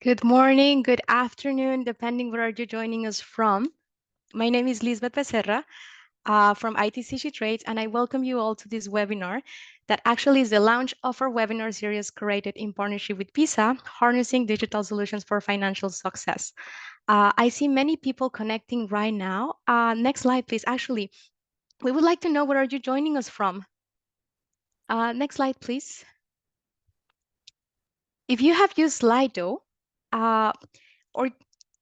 Good morning, good afternoon, depending where you're joining us from. My name is Lisbeth Becerra from ITC SheTrades, and I welcome you all to this webinar that actually is the launch of our webinar series created in partnership with Visa, Harnessing Digital Solutions for Financial Success. I see many people connecting right now. Next slide, please. Actually, we would like to know where are you joining us from. Next slide, please. If you have used Slido, or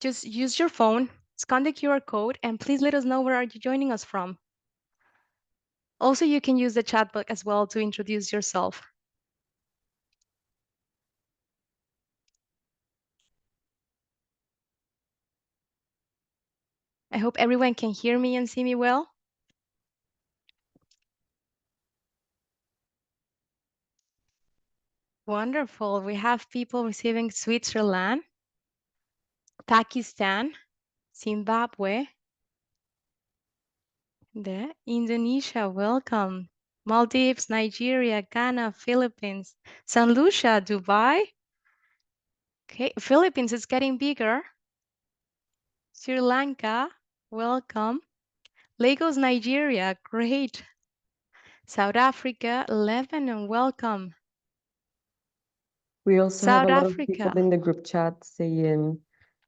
just use your phone, scan the QR code, and please let us know where are you joining us from. Also, you can use the chat box as well to introduce yourself. I hope everyone can hear me and see me well. Wonderful. We have people receiving Switzerland, Pakistan, Zimbabwe, Indonesia, welcome. Maldives, Nigeria, Ghana, Philippines, St. Lucia, Dubai. Okay, Philippines is getting bigger. Sri Lanka, welcome. Lagos, Nigeria, great. South Africa, Lebanon, welcome. We also South have a lot Africa. of people in the group chat saying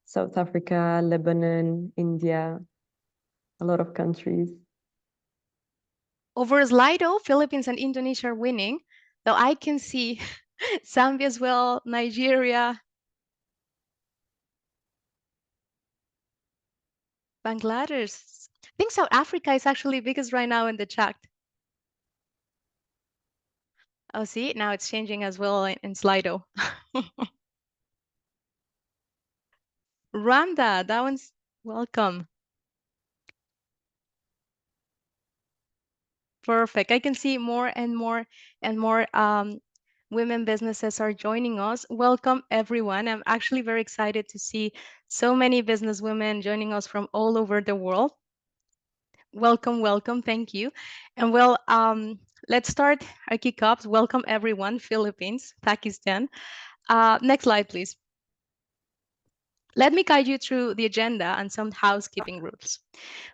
South Africa, Lebanon, India, a lot of countries. Over Slido, Philippines and Indonesia are winning, though I can see Zambia as well, Nigeria, Bangladesh. I think South Africa is actually biggest right now in the chat. Oh, see, now it's changing as well in Slido. Rwanda, that one's welcome. Perfect. I can see more and more women businesses are joining us. Welcome, everyone. I'm actually very excited to see so many business women joining us from all over the world. Welcome, welcome. Thank you. And well, let's start our kickoffs. Welcome, everyone. Philippines, Pakistan. Next slide, please. Let me guide you through the agenda and some housekeeping rules.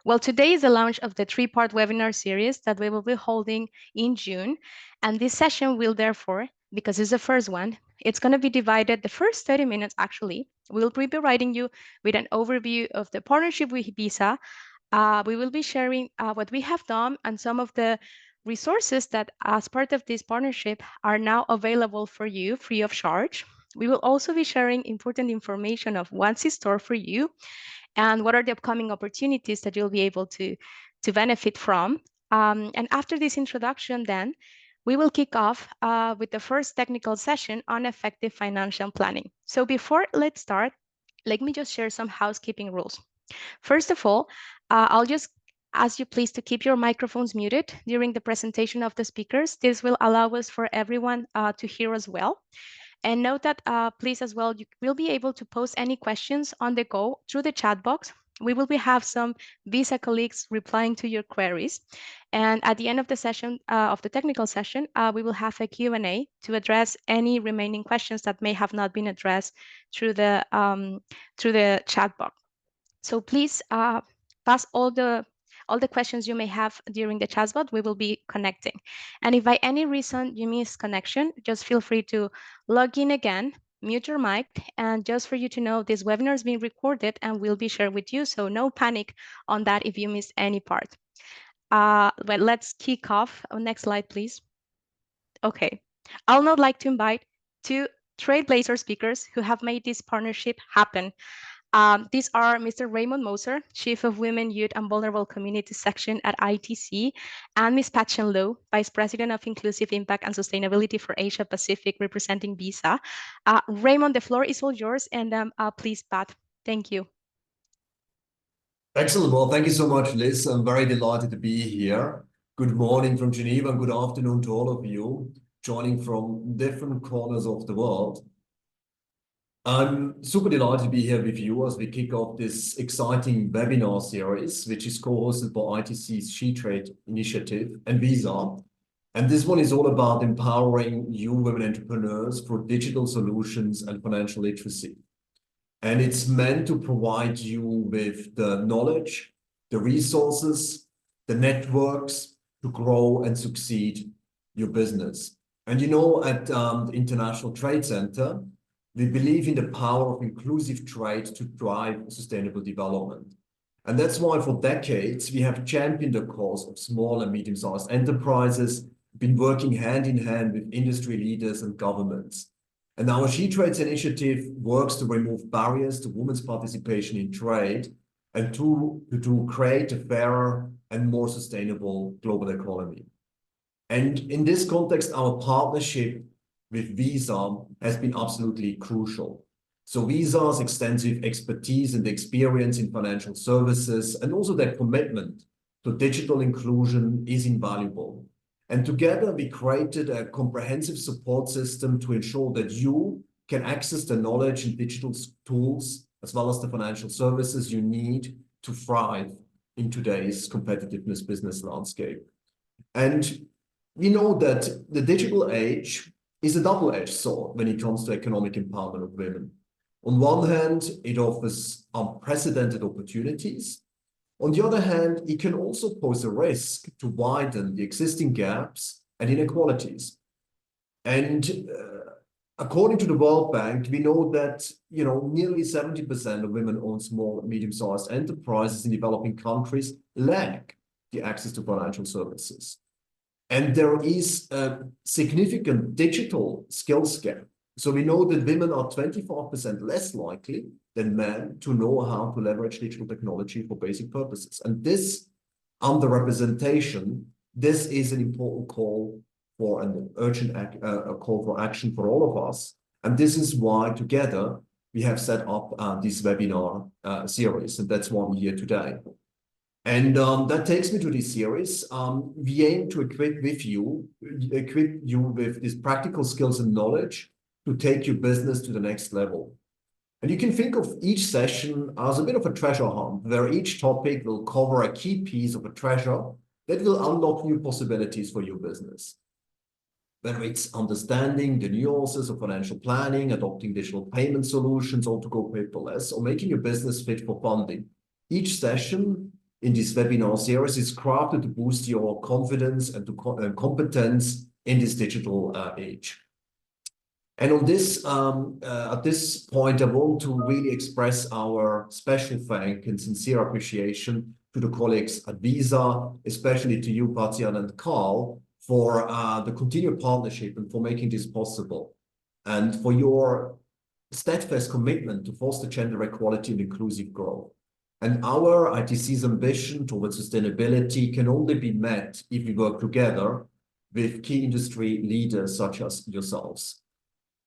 Well, today is the launch of the three-part webinar series that we will be holding in June. And this session will therefore, because it's the first one, it's going to be divided, the first 30 minutes actually, we'll be providing you with an overview of the partnership with Visa. We will be sharing what we have done and some of the resources that as part of this partnership are now available for you free of charge. We will also be sharing important information of what's in store for you and what are the upcoming opportunities that you'll be able to benefit from. And after this introduction, then, we will kick off with the first technical session on effective financial planning. So before let's start, let me just share some housekeeping rules. First of all, I'll just ask you please to keep your microphones muted during the presentation of the speakers. This will allow us for everyone to hear as well. And note that please as well, you will be able to post any questions on the go through the chat box. We will have some Visa colleagues replying to your queries. And at the end of the session, of the technical session, we will have a Q&A to address any remaining questions that may have not been addressed through the chat box. So please pass all the questions you may have during the chat bot. We will be connecting. And if by any reason you miss connection, just feel free to log in again, mute your mic, and just for you to know, this webinar is being recorded and will be shared with you. So no panic on that if you missed any part. But let's kick off. Next slide, please. Okay. I'll now like to invite two trailblazer speakers who have made this partnership happen. These are Mr. Raymond Moser, Chief of Women, Youth, and Vulnerable Community Section at ITC, and Ms. Pat Chen Lo, Vice President of Inclusive Impact and Sustainability for Asia Pacific, representing Visa. Raymond, the floor is all yours, and please, Pat, thank you. Excellent. Well, thank you so much, Liz. I'm very delighted to be here. Good morning from Geneva and good afternoon to all of you joining from different corners of the world. I'm super delighted to be here with you as we kick off this exciting webinar series, which is co-hosted by ITC's SheTrades initiative and Visa. And this one is all about empowering you women entrepreneurs for digital solutions and financial literacy. And it's meant to provide you with the knowledge, the resources, the networks to grow and succeed your business. And you know, at the International Trade Center, we believe in the power of inclusive trade to drive sustainable development. And that's why for decades, we have championed the cause of small and medium-sized enterprises, been working hand in hand with industry leaders and governments. And our SheTrades initiative works to remove barriers to women's participation in trade and to create a fairer and more sustainable global economy. And in this context, our partnership with Visa has been absolutely crucial. So Visa's extensive expertise and experience in financial services and also their commitment to digital inclusion is invaluable. And together we created a comprehensive support system to ensure that you can access the knowledge and digital tools as well as the financial services you need to thrive in today's competitiveness business landscape. And we know that the digital age is a double-edged sword when it comes to economic empowerment of women. On one hand, it offers unprecedented opportunities. On the other hand, it can also pose a risk to widen the existing gaps and inequalities. And according to the World Bank, we know that nearly 70% of women-owned small and medium-sized enterprises in developing countries lack the access to financial services. And there is a significant digital skills gap. So we know that women are 25% less likely than men to know how to leverage digital technology for basic purposes. And this underrepresentation, this is an important call for an urgent call for action for all of us. And this is why together we have set up this webinar series, and that's why we're here today. And that takes me to this series. We aim to equip you with these practical skills and knowledge to take your business to the next level. And you can think of each session as a bit of a treasure hunt, where each topic will cover a key piece of a treasure that will unlock new possibilities for your business. Whether it's understanding the nuances of financial planning, adopting digital payment solutions, or to go paperless, or making your business fit for funding. Each session in this webinar series is crafted to boost your confidence and to competence in this digital age. And on this, at this point, I want to really express our special thanks and sincere appreciation to the colleagues at Visa, especially to you, Patian and Carl, for the continued partnership and for making this possible, and for your steadfast commitment to foster gender equality and inclusive growth. And our ITC's ambition towards sustainability can only be met if we work together with key industry leaders such as yourselves.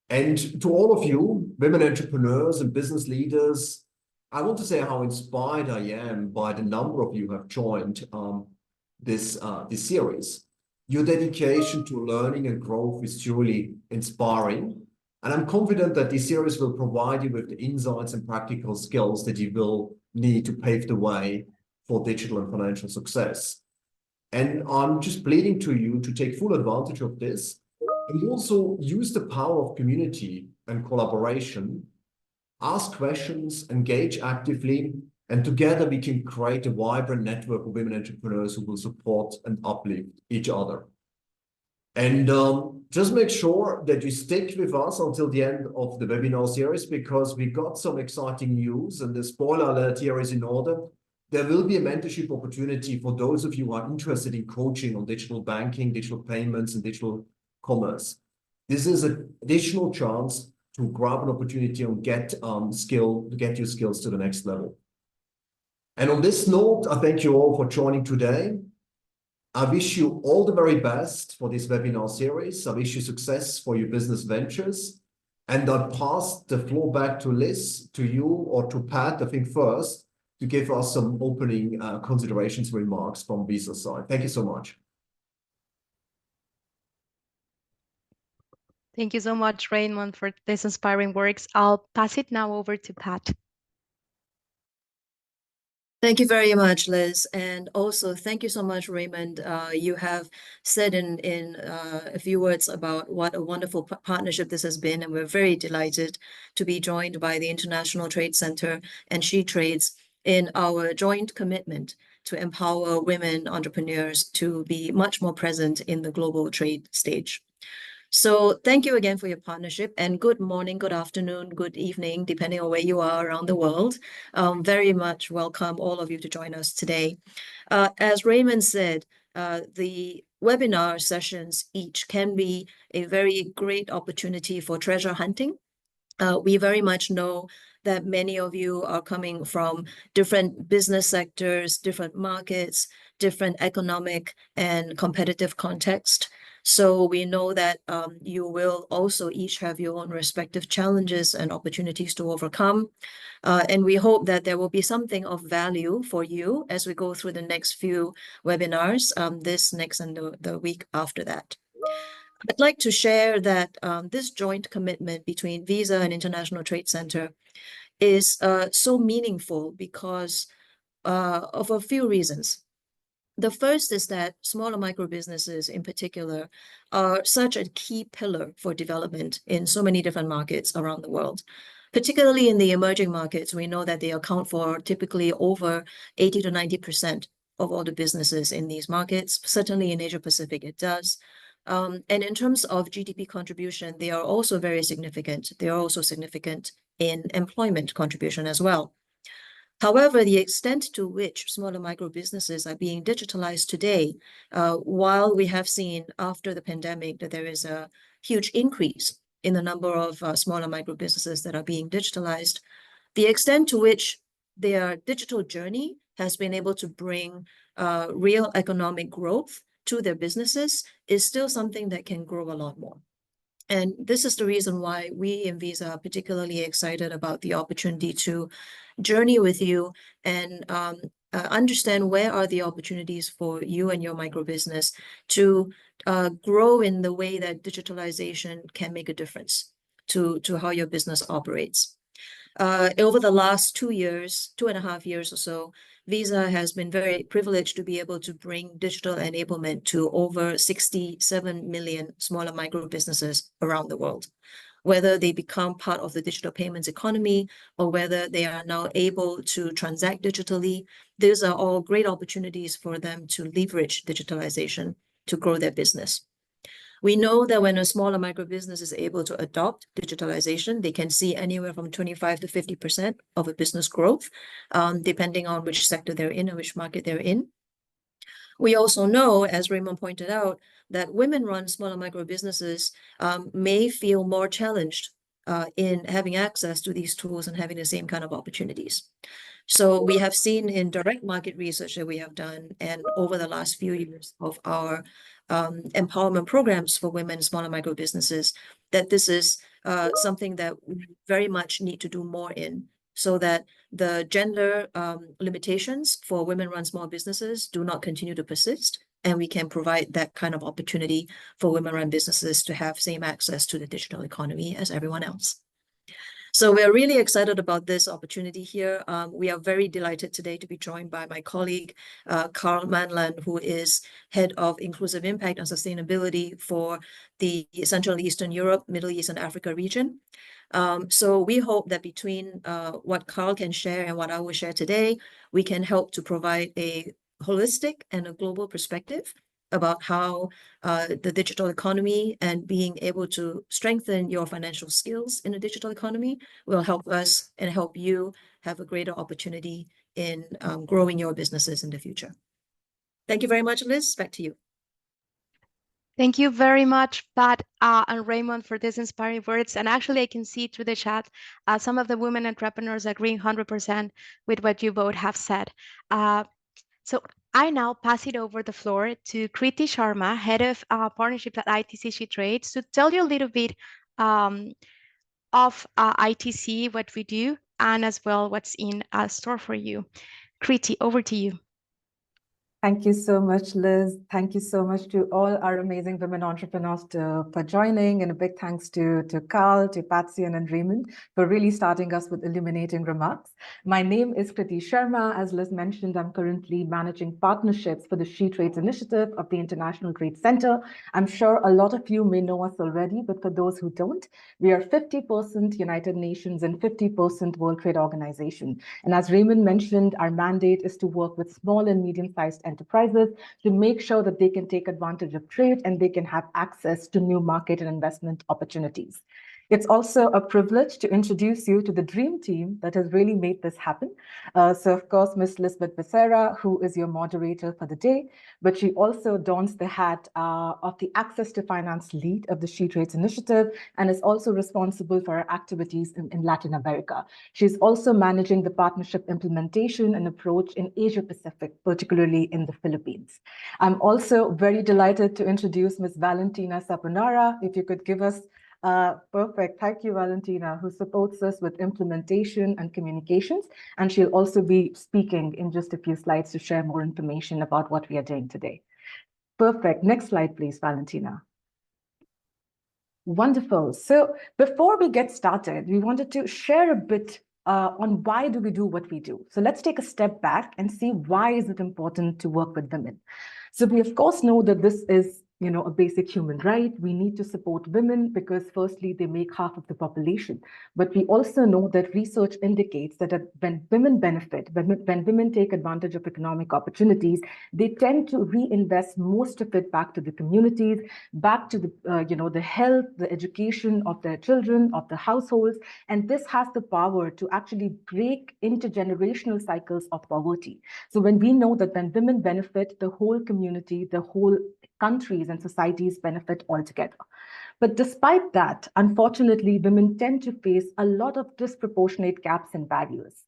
And to all of you, women entrepreneurs and business leaders, I want to say how inspired I am by the number of you who have joined this series. Your dedication to learning and growth is truly inspiring. And I'm confident that this series will provide you with the insights and practical skills that you will need to pave the way for digital and financial success. And I'm just pleading to you to take full advantage of this and also use the power of community and collaboration, ask questions, engage actively, and together we can create a vibrant network of women entrepreneurs who will support and uplift each other. And just make sure that you stick with us until the end of the webinar series, because we got some exciting news, and the spoiler alert here is in order. There will be a mentorship opportunity for those of you who are interested in coaching on digital banking, digital payments, and digital commerce. This is an additional chance to grab an opportunity and get your skills to the next level. And on this note, I thank you all for joining today. I wish you all the very best for this webinar series. I wish you success for your business ventures. And I pass the floor back to Liz, to you, or to Pat, I think first, to give us some opening considerations, remarks from Visa's side. Thank you so much. Thank you so much, Raymond, for this inspiring works. I'll pass it now over to Pat. Thank you very much, Liz. And also, thank you so much, Raymond. You have said in a few words about what a wonderful partnership this has been, and we're very delighted to be joined by the International Trade Center and SheTrades in our joint commitment to empower women entrepreneurs to be much more present in the global trade stage. So thank you again for your partnership, and good morning, good afternoon, good evening, depending on where you are around the world. Very much welcome all of you to join us today. As Raymond said, the webinar sessions each can be a very great opportunity for treasure hunting. We very much know that many of you are coming from different business sectors, different markets, different economic and competitive context. So we know that you will also each have your own respective challenges and opportunities to overcome. And we hope that there will be something of value for you as we go through the next few webinars, this next and the week after that. I'd like to share that this joint commitment between Visa and International Trade Center is so meaningful because of a few reasons. The first is that smaller micro businesses in particular are such a key pillar for development in so many different markets around the world. Particularly in the emerging markets, we know that they account for typically over 80 to 90% of all the businesses in these markets. Certainly in Asia Pacific, it does. And in terms of GDP contribution, they are also very significant. They are also significant in employment contribution as well. However, the extent to which smaller micro businesses are being digitalized today, while we have seen after the pandemic that there is a huge increase in the number of smaller micro businesses that are being digitalized, the extent to which their digital journey has been able to bring real economic growth to their businesses is still something that can grow a lot more. And this is the reason why we in Visa are particularly excited about the opportunity to journey with you and understand where are the opportunities for you and your micro business to grow in the way that digitalization can make a difference to how your business operates. Over the last 2.5 years or so, Visa has been very privileged to be able to bring digital enablement to over 67 million smaller micro businesses around the world. Whether they become part of the digital payments economy or whether they are now able to transact digitally, these are all great opportunities for them to leverage digitalization to grow their business. We know that when a smaller micro business is able to adopt digitalization, they can see anywhere from 25 to 50% of a business growth, depending on which sector they're in and which market they're in. We also know, as Raymond pointed out, that women-run smaller micro businesses may feel more challenged in having access to these tools and having the same kind of opportunities. So we have seen in direct market research that we have done and over the last few years of our empowerment programs for women smaller micro businesses that this is something that we very much need to do more in so that the gender limitations for women-run small businesses do not continue to persist, and we can provide that kind of opportunity for women-run businesses to have same access to the digital economy as everyone else. So we're really excited about this opportunity here. We are very delighted today to be joined by my colleague, Carl Manlan, who is Head of Inclusive Impact and Sustainability for the Central Eastern Europe, Middle East and Africa region. So we hope that between what Carl can share and what I will share today, we can help to provide a holistic and a global perspective about how the digital economy and being able to strengthen your financial skills in the digital economy will help us and help you have a greater opportunity in growing your businesses in the future. Thank you very much, Liz. Back to you. Thank you very much, Pat and Raymond, for these inspiring words. And actually, I can see through the chat, some of the women entrepreneurs agreeing 100% with what you both have said. So I now pass it over the floor to Kriti Sharma, Head of Partnerships at ITC SheTrades, to tell you a little bit of ITC, what we do, and as well what's in store for you. Kriti, over to you. Thank you so much, Liz. Thank you so much to all our amazing women entrepreneurs for joining, and a big thanks to Carl, to Patsy, and Raymond for really starting us with illuminating remarks. My name is Kriti Sharma. As Liz mentioned, I'm currently managing partnerships for the SheTrades initiative of the International Trade Center. I'm sure a lot of you may know us already, but for those who don't, we are 50% United Nations and 50% World Trade Organization. And as Raymond mentioned, our mandate is to work with small and medium-sized enterprises to make sure that they can take advantage of trade and they can have access to new market and investment opportunities. It's also a privilege to introduce you to the dream team that has really made this happen. So, of course, Ms. Lisbeth Becerra, who is your moderator for the day, but she also dons the hat of the Access to Finance lead of the SheTrades initiative and is also responsible for our activities in Latin America. She's also managing the partnership implementation and approach in Asia Pacific, particularly in the Philippines. I'm also very delighted to introduce Ms. Valentina Saponara. If you could give us perfect. Thank you, Valentina, who supports us with implementation and communications. And she'll also be speaking in just a few slides to share more information about what we are doing today. Perfect. Next slide, please, Valentina. Wonderful. So before we get started, we wanted to share a bit on why do we do what we do. So let's take a step back and see why is it important to work with women. So we, of course, know that this is a basic human right. We need to support women because firstly, they make half of the population. But we also know that research indicates that when women benefit, when women take advantage of economic opportunities, they tend to reinvest most of it back to the communities, back to the health, the education of their children, of the households. And this has the power to actually break intergenerational cycles of poverty. So when we know that when women benefit, the whole community, the whole countries and societies benefit altogether. But despite that, unfortunately, women tend to face a lot of disproportionate gaps and barriers.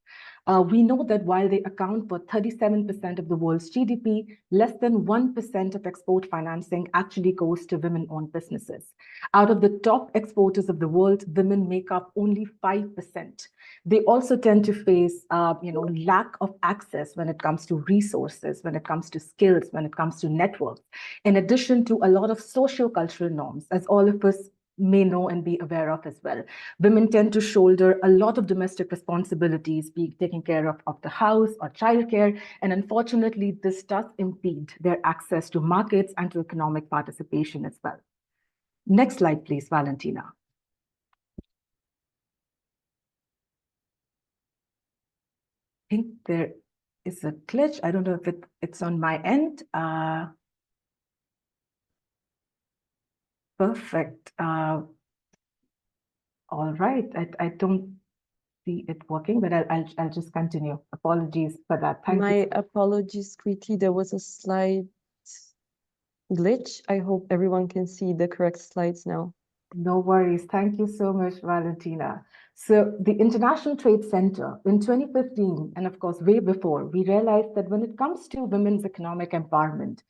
We know that while they account for 37% of the world's GDP, less than 1% of export financing actually goes to women-owned businesses. Out of the top exporters of the world, women make up only 5%. They also tend to face, lack of access when it comes to resources, when it comes to skills, when it comes to networks, in addition to a lot of socio-cultural norms, as all of us may know and be aware of as well. Women tend to shoulder a lot of domestic responsibilities, be taking care of the house or childcare, and unfortunately, this does impede their access to markets and to economic participation as well. Next slide, please, Valentina. I think there is a glitch. I don't know if it's on my end. Perfect. All right. I don't see it working, but I'll just continue. Apologies for that. Thank you. My apologies, Kriti. There was a slide glitch. I hope everyone can see the correct slides now. No worries. Thank you so much, Valentina. So the International Trade Center in 2015, and of course, way before, we realized that when it comes to women's economic empowerment,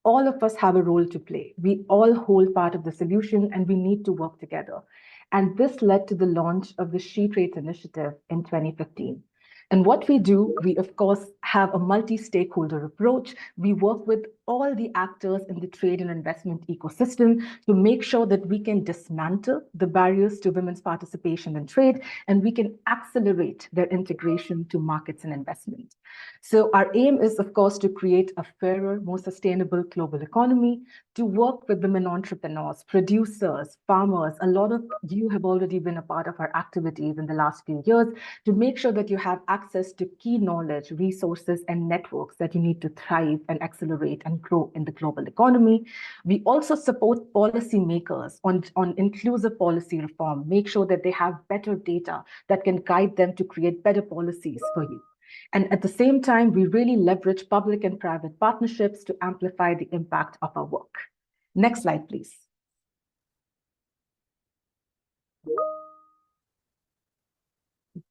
all of us have a role to play. We all hold part of the solution and we need to work together. And this led to the launch of the SheTrades initiative in 2015. And what we do, we of course have a multi-stakeholder approach. We work with all the actors in the trade and investment ecosystem to make sure that we can dismantle the barriers to women's participation in trade and we can accelerate their integration to markets and investment. So our aim is, of course, to create a fairer, more sustainable global economy, to work with women entrepreneurs, producers, farmers. A lot of you have already been a part of our activities in the last few years to make sure that you have access to key knowledge, resources, and networks that you need to thrive and accelerate and grow in the global economy. We also support policymakers on inclusive policy reform, make sure that they have better data that can guide them to create better policies for you. And at the same time, we really leverage public and private partnerships to amplify the impact of our work. Next slide, please.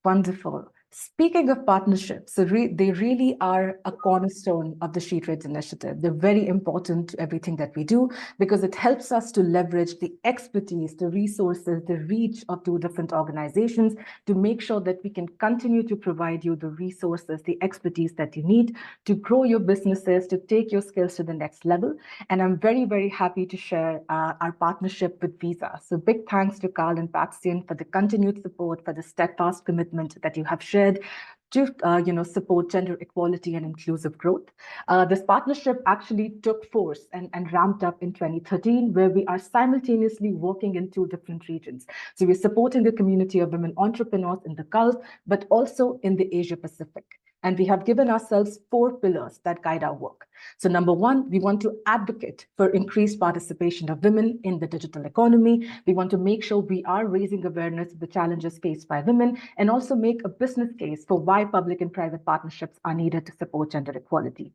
Wonderful. Speaking of partnerships, so they really are a cornerstone of the SheTrades initiative. They're very important to everything that we do because it helps us to leverage the expertise, the resources, the reach of two different organizations to make sure that we can continue to provide you the resources, the expertise that you need to grow your businesses, to take your skills to the next level. And I'm very, very happy to share our partnership with Visa. So big thanks to Carl and Patsian for the continued support, for the steadfast commitment that you have shared to support gender equality and inclusive growth. This partnership actually took force and ramped up in 2013, where we are simultaneously working in two different regions. So we're supporting the community of women entrepreneurs in the Gulf, but also in the Asia Pacific. And we have given ourselves 4 pillars that guide our work. So number one, we want to advocate for increased participation of women in the digital economy. We want to make sure we are raising awareness of the challenges faced by women and also make a business case for why public and private partnerships are needed to support gender equality.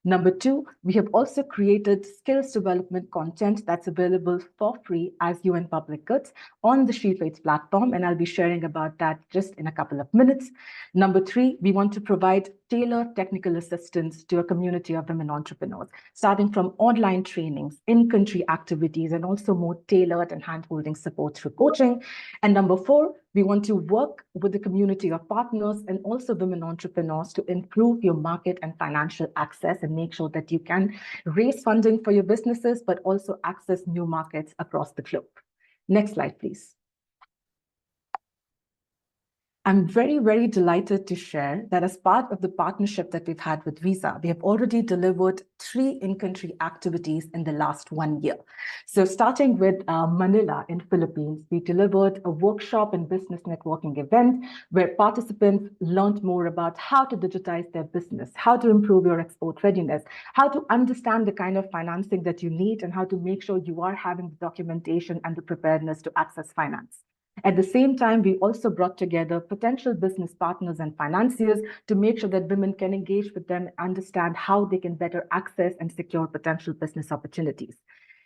Number two, we have also created skills development content that's available for free as UN public goods on the SheTrades platform, and I'll be sharing about that just in a couple of minutes. Number three, we want to provide tailored technical assistance to a community of women entrepreneurs, starting from online trainings, in-country activities, and also more tailored and hand-holding support through coaching. And number four, we want to work with the community of partners and also women entrepreneurs to improve your market and financial access and make sure that you can raise funding for your businesses, but also access new markets across the globe. Next slide, please. I'm very, very delighted to share that as part of the partnership that we've had with Visa, we have already delivered 3 in-country activities in the last 1 year. So starting with Manila in Philippines, we delivered a workshop and business networking event where participants learned more about how to digitize their business, how to improve your export readiness, how to understand the kind of financing that you need, and how to make sure you are having the documentation and the preparedness to access finance. At the same time, we also brought together potential business partners and financiers to make sure that women can engage with them and understand how they can better access and secure potential business opportunities.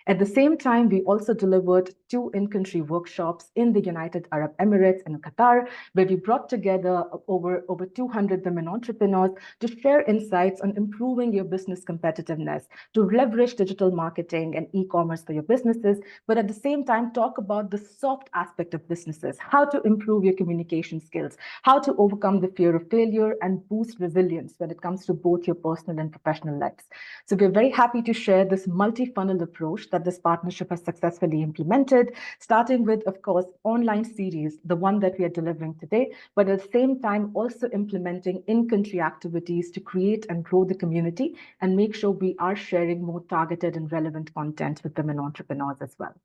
At the same time, we also delivered 2 in-country workshops in the United Arab Emirates and Qatar, where we brought together over 200 women entrepreneurs to share insights on improving your business competitiveness, to leverage digital marketing and e-commerce for your businesses, but at the same time, talk about the soft aspect of businesses, how to improve your communication skills, how to overcome the fear of failure and boost resilience when it comes to both your personal and professional lives. So we're very happy to share this multi-funnel approach that this partnership has successfully implemented, starting with, of course, online series, the one that we are delivering today, but at the same time, also implementing in-country activities to create and grow the community and make sure we are sharing more targeted and relevant content with women entrepreneurs as well.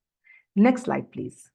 Next slide, please.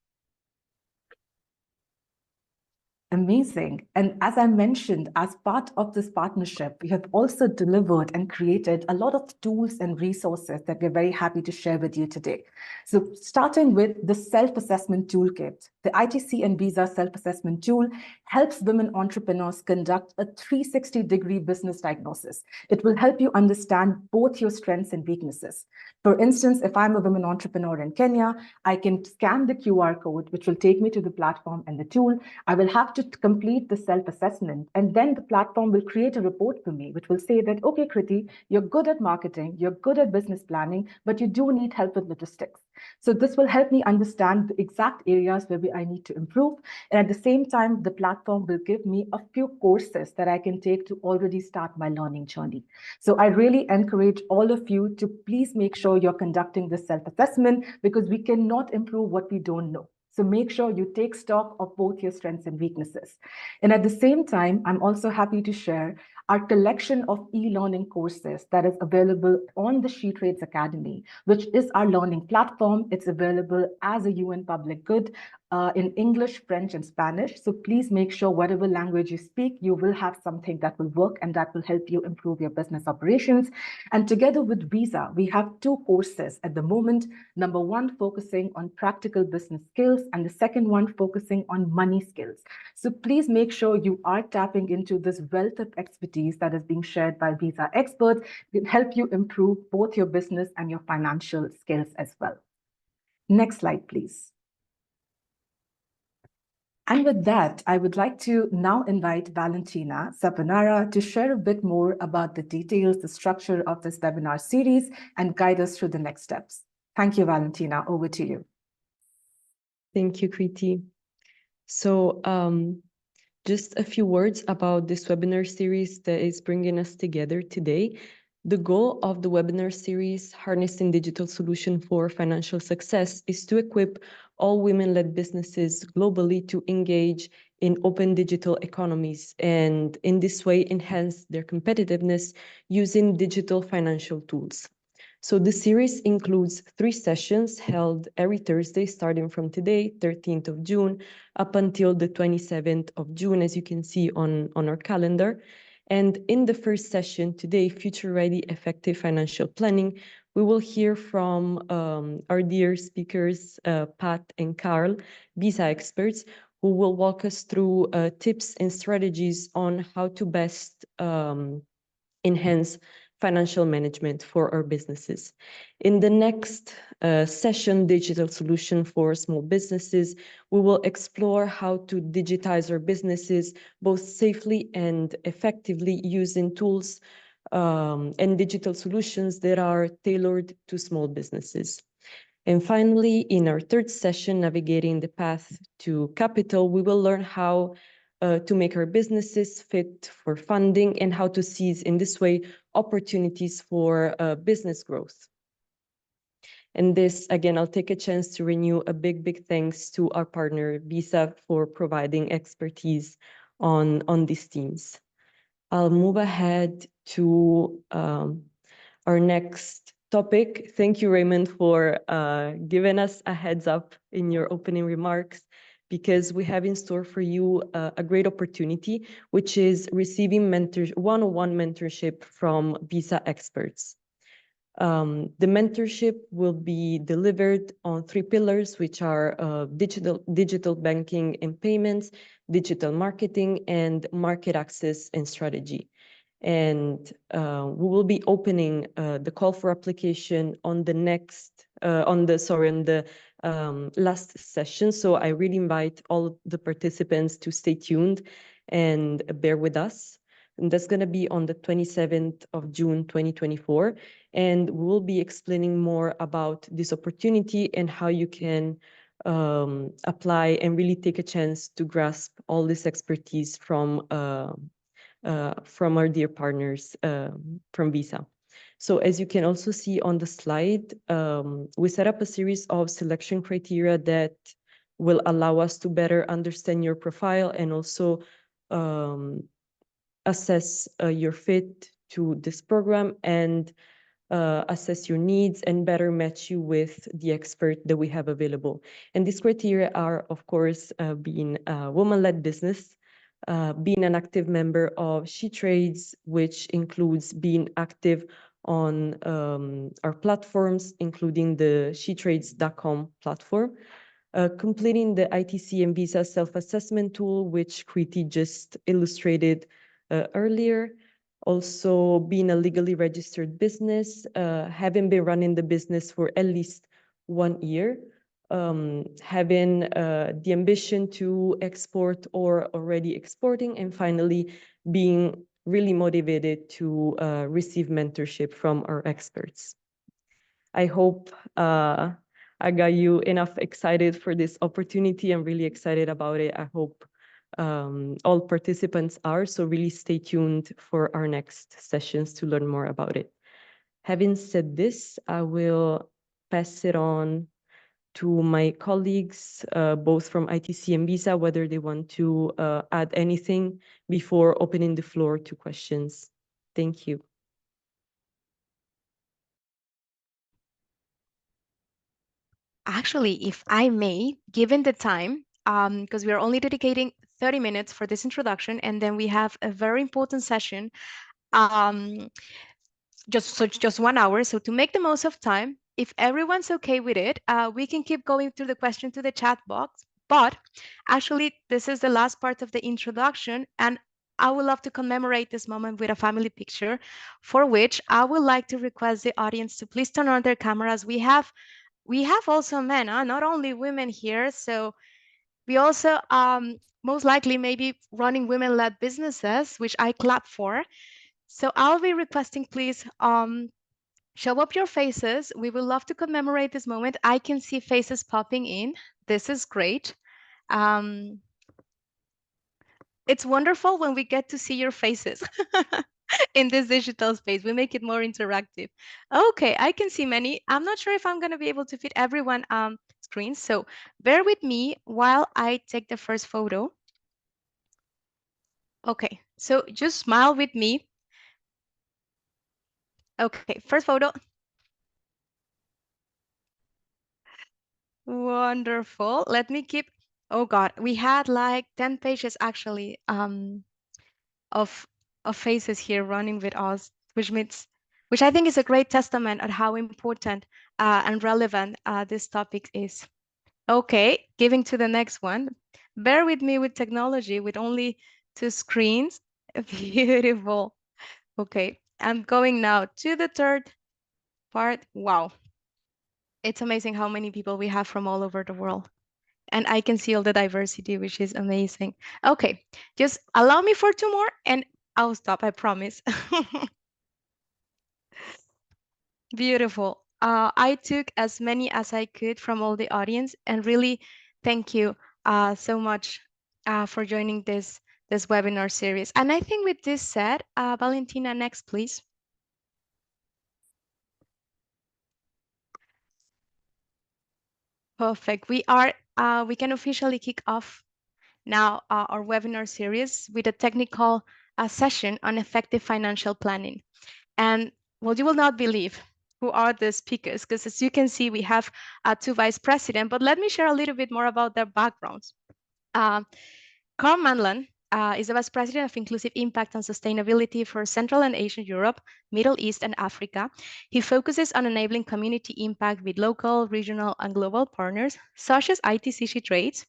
Amazing. And as I mentioned, as part of this partnership, we have also delivered and created a lot of tools and resources that we're very happy to share with you today. So starting with the self-assessment toolkit, the ITC and Visa self-assessment tool helps women entrepreneurs conduct a 360-degree business diagnosis. It will help you understand both your strengths and weaknesses. For instance, if I'm a women entrepreneur in Kenya, I can scan the QR code, which will take me to the platform and the tool. I will have to complete the self-assessment, and then the platform will create a report for me, which will say that, okay, Kriti, you're good at marketing, you're good at business planning, but you do need help with logistics. So this will help me understand the exact areas where I need to improve. And at the same time, the platform will give me a few courses that I can take to already start my learning journey. So I really encourage all of you to please make sure you're conducting this self-assessment, because we cannot improve what we don't know. So make sure you take stock of both your strengths and weaknesses. And at the same time, I'm also happy to share our collection of e-learning courses that is available on the SheTrades Academy, which is our learning platform. It's available as a UN public good in English, French, and Spanish. So please make sure whatever language you speak, you will have something that will work and that will help you improve your business operations. And together with Visa, we have 2 courses at the moment. Number 1, focusing on practical business skills, and the second one focusing on money skills. So please make sure you are tapping into this wealth of expertise that is being shared by Visa experts. It will help you improve both your business and your financial skills as well. Next slide, please. And with that, I would like to now invite Valentina Sapanara to share a bit more about the details, the structure of this webinar series, and guide us through the next steps. Thank you, Valentina. Over to you. Thank you, Kriti. So just a few words about this webinar series that is bringing us together today. The goal of the webinar series, Harnessing Digital Solution for Financial Success, is to equip all women-led businesses globally to engage in open digital economies and in this way enhance their competitiveness using digital financial tools. So the series includes 3 sessions held every Thursday starting from today, 13th of June, up until the 27th of June, as you can see on our calendar. And in the first session today, Future Ready Effective Financial Planning, we will hear from our dear speakers, Pat and Carl, Visa experts, who will walk us through tips and strategies on how to best enhance financial management for our businesses. In the next session, Digital Solution for Small Businesses, we will explore how to digitize our businesses both safely and effectively using tools and digital solutions that are tailored to small businesses. And finally, in our third session, Navigating the Path to Capital, we will learn how to make our businesses fit for funding and how to seize in this way opportunities for business growth. And this, again, I'll take a chance to renew a big thanks to our partner, Visa, for providing expertise on these themes. I'll move ahead to our next topic. Thank you, Raymond, for giving us a heads up in your opening remarks, because we have in store for you a great opportunity, which is receiving one-on-one mentorship from Visa experts. The mentorship will be delivered on 3 pillars, which are digital banking and payments, digital marketing, and market access and strategy. And we will be opening the call for application on the last session. So I really invite all the participants to stay tuned and bear with us. And that's going to be on the 27th of June, 2024. And we will be explaining more about this opportunity and how you can apply and really take a chance to grasp all this expertise from our dear partners from Visa. So as you can also see on the slide, we set up a series of selection criteria that will allow us to better understand your profile and also assess your fit to this program and assess your needs and better match you with the expert that we have available. And these criteria are, of course, being a woman-led business, being an active member of SheTrades, which includes being active on our platforms, including the SheTrades.com platform, completing the ITC and Visa self-assessment tool, which Kriti just illustrated earlier, also being a legally registered business, having been running the business for at least 1 year, having the ambition to export or already exporting, and finally being really motivated to receive mentorship from our experts. I hope I got you enough excited for this opportunity. I'm really excited about it. I hope all participants are, so really stay tuned for our next sessions to learn more about it. Having said this, I will pass it on to my colleagues, both from ITC and Visa, whether they want to add anything before opening the floor to questions. Thank you. Actually, if I may, given the time, because we are only dedicating 30 minutes for this introduction, and then we have a very important session, just 1 hour. So to make the most of time, if everyone's okay with it, we can keep going through the question to the chat box. But actually, this is the last part of the introduction, and I would love to commemorate this moment with a family picture, for which I would like to request the audience to please turn on their cameras. We have also men, not only women here. So We also most likely maybe running women-led businesses, which I clap for. So I'll be requesting, please, show up your faces. We would love to commemorate this moment. I can see faces popping in. This is great. Um, it's wonderful when we get to see your faces in this digital space. We make it more interactive. Okay, I can see many. I'm not sure if I'm going to be able to fit everyone screen. So bear with me while I take the first photo. Okay, so just smile with me. Okay, first photo. Wonderful. Let me keep, oh God, we had like 10 pages actually of faces here running with us, which I think is a great testament at how important and relevant this topic is. Okay, giving to the next one. Bear with me with technology with only 2 screens. Beautiful. Okay, I'm going now to the third part. Wow. It's amazing how many people we have from all over the world. And I can see all the diversity, which is amazing. Okay, just allow me for 2 more and I'll stop, I promise. Beautiful. I took as many as I could from all the audience and really thank you so much for joining this webinar series. And I think with this said, Valentina, next, please. Perfect. We can officially kick off now our webinar series with a technical session on effective financial planning. And well, you will not believe who are the speakers, because as you can see, we have 2 vice presidents, but let me share a little bit more about their backgrounds. Carl Manlan is the Vice President of Inclusive Impact and Sustainability for Central and Asian Europe, Middle East, and Africa. He focuses on enabling community impact with local, regional, and global partners, such as ITC SheTrades.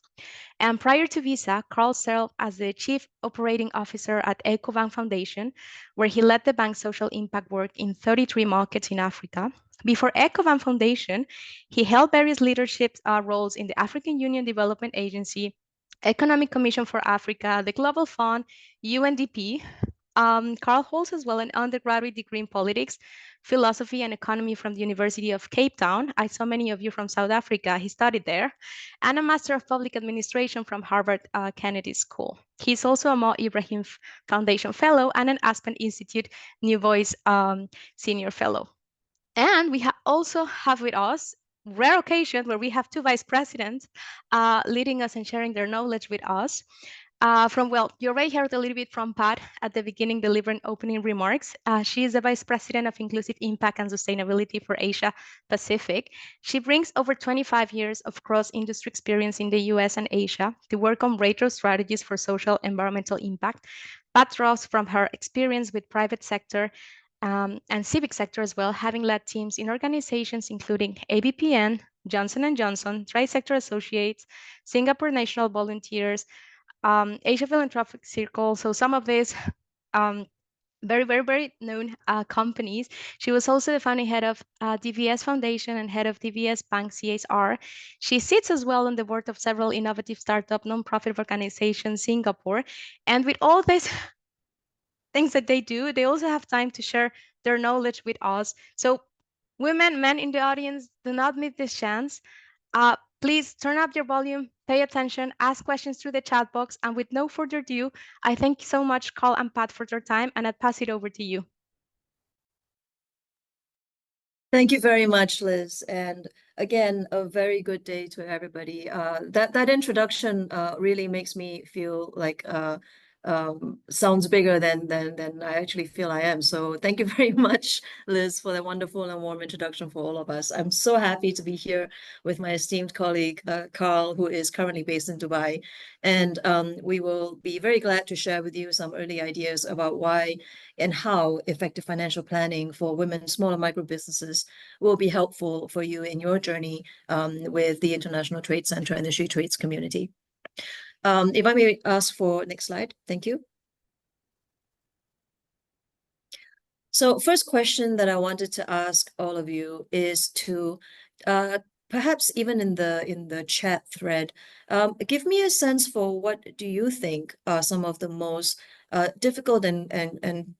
And prior to Visa, Carl served as the Chief Operating Officer at EcoBank Foundation, where he led the bank's social impact work in 33 markets in Africa. Before EcoBank Foundation, he held various leadership roles in the African Union Development Agency, Economic Commission for Africa, the Global Fund, UNDP. Carl holds as well an undergraduate degree in politics, philosophy, and economy from the University of Cape Town. I saw many of you from South Africa. He studied there, and a Master of Public Administration from Harvard Kennedy School. He's also a Mo Ibrahim Foundation Fellow and an Aspen Institute New Voice Senior Fellow. And we also have with us rare occasion where we have 2 vice presidents leading us and sharing their knowledge with us. Well, you already heard a little bit from Pat at the beginning, delivering opening remarks. She is the Vice President of Inclusive Impact and Sustainability for Asia Pacific. She brings over 25 years of cross-industry experience in the US and Asia to work on breakthrough strategies for social environmental impact. Pat draws from her experience with private sector and civic sector as well, having led teams in organizations including ABPN, Johnson & Johnson, Tri-Sector Associates, Singapore National Volunteers, Asia Philanthropic Circle. So some of these very known companies. She was also the founding head of DVS Foundation and head of DVS Bank CSR. She sits as well on the board of several innovative startup nonprofit organizations in Singapore. And with all these things that they do, they also have time to share their knowledge with us. So women, men in the audience, do not miss this chance. Please turn up your volume, pay attention, ask questions through the chat box. And with no further ado, I thank you so much, Carl and Pat, for their time, and I'd pass it over to you. Thank you very much, Liz. And again, a very good day to everybody. That introduction really makes me feel like sounds bigger than I actually feel I am. So thank you very much, Liz, for that wonderful and warm introduction for all of us. I'm so happy to be here with my esteemed colleague, Carl, who is currently based in Dubai. And we will be very glad to share with you some early ideas about why and how effective financial planning for women, small and micro businesses will be helpful for you in your journey with the International Trade Center and the SheTrades community. If I may ask for next slide, thank you. So first question that I wanted to ask all of you is to perhaps even in the chat thread, give me a sense for what do you think are some of the most difficult and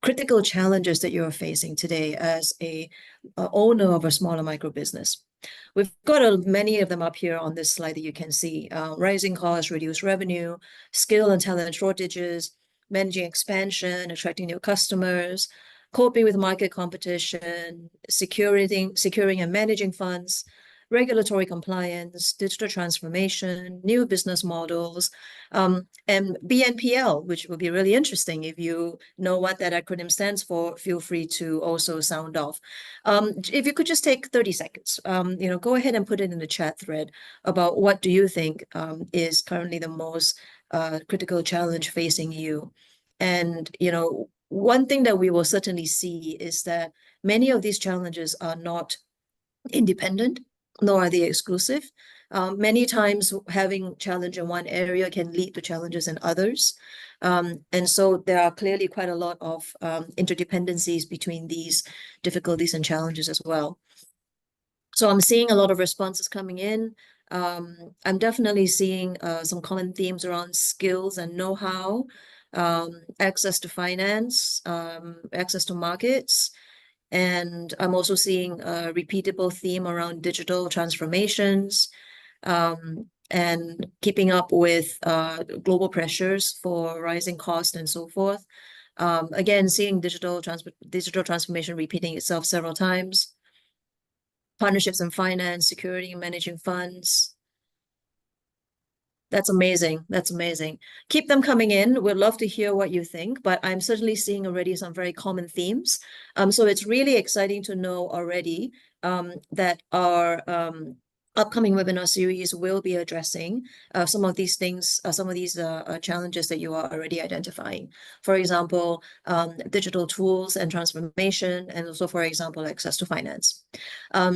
critical challenges that you're facing today as a owner of a smaller micro business. We've got many of them up here on this slide that you can see. Rising costs, reduced revenue, skill and talent shortages, managing expansion, attracting new customers, coping with market competition, securing and managing funds, regulatory compliance, digital transformation, new business models, and BNPL, which will be really interesting. If you know what that acronym stands for, feel free to also sound off. If you could just take 30 seconds, go ahead and put it in the chat thread about what do you think is currently the most critical challenge facing you. And, one thing that we will certainly see is that many of these challenges are not independent, nor are they exclusive. Many times having challenge in one area can lead to challenges in others. And so there are clearly quite a lot of interdependencies between these difficulties and challenges as well. So I'm seeing a lot of responses coming in. I'm definitely seeing some common themes around skills and know-how, access to finance, access to markets. And I'm also seeing a repeatable theme around digital transformations, and keeping up with global pressures for rising costs and so forth. Again, seeing digital transformation repeating itself several times. Partnerships in finance, security and managing funds. That's amazing. That's amazing. Keep them coming in. We'd love to hear what you think, but I'm certainly seeing already some very common themes. So it's really exciting to know already that our upcoming webinar series will be addressing some of these things, some of these challenges that you are already identifying. For example, digital tools and transformation, and also, for example, access to finance.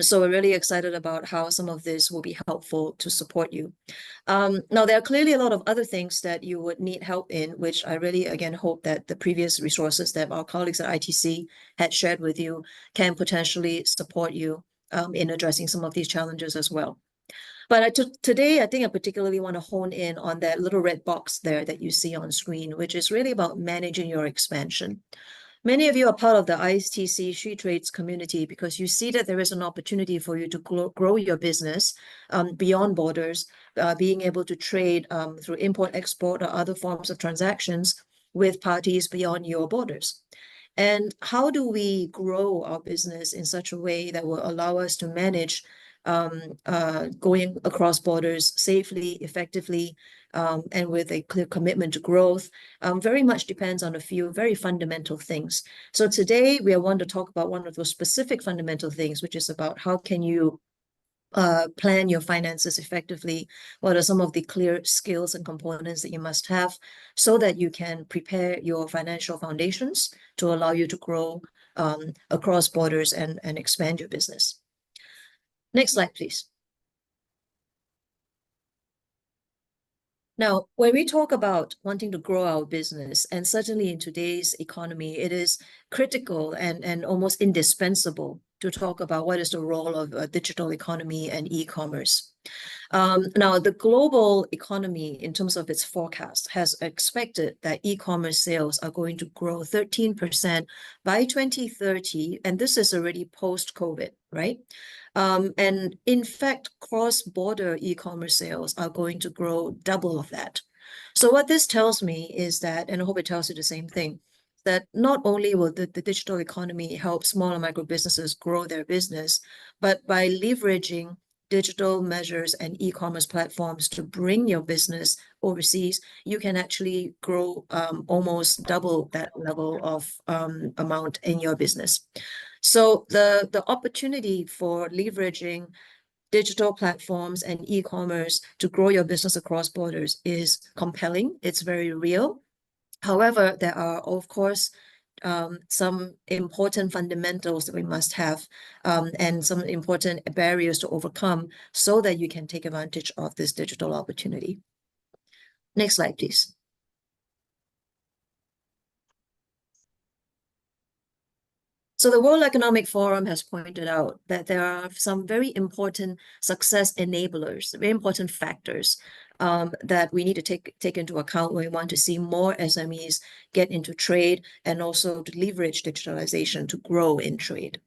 So we're really excited about how some of this will be helpful to support you. Now, there are clearly a lot of other things that you would need help in, which I really, again, hope that the previous resources that our colleagues at ITC had shared with you can potentially support you in addressing some of these challenges as well. But today, I think I particularly want to hone in on that little red box there that you see on screen, which is really about managing your expansion. Many of you are part of the ITC SheTrades community because you see that there is an opportunity for you to grow your business beyond borders, being able to trade through import, export, or other forms of transactions with parties beyond your borders. And how do we grow our business in such a way that will allow us to manage going across borders safely, effectively, and with a clear commitment to growth? Very much depends on a few very fundamental things. So today we want to talk about one of those specific fundamental things, which is about how can you plan your finances effectively. What are some of the clear skills and components that you must have so that you can prepare your financial foundations to allow you to grow across borders and expand your business. Next slide, please. Now, when we talk about wanting to grow our business, and certainly in today's economy, it is critical and almost indispensable to talk about what is the role of a digital economy and e-commerce. Now, the global economy, in terms of its forecast, has expected that e-commerce sales are going to grow 13% by 2030, and this is already post-COVID, right? And in fact, cross-border e-commerce sales are going to grow double of that. So what this tells me is that, and I hope it tells you the same thing, that not only will the digital economy help small and micro businesses grow their business, but by leveraging digital measures and e-commerce platforms to bring your business overseas, you can actually grow almost double that level of amount in your business. So the opportunity for leveraging digital platforms and e-commerce to grow your business across borders is compelling. It's very real. However, there are, of course, some important fundamentals that we must have and some important barriers to overcome so that you can take advantage of this digital opportunity. Next slide, please. So the World Economic Forum has pointed out that there are some very important success enablers, very important factors that we need to take into account when we want to see more SMEs get into trade and also to leverage digitalization to grow in trade.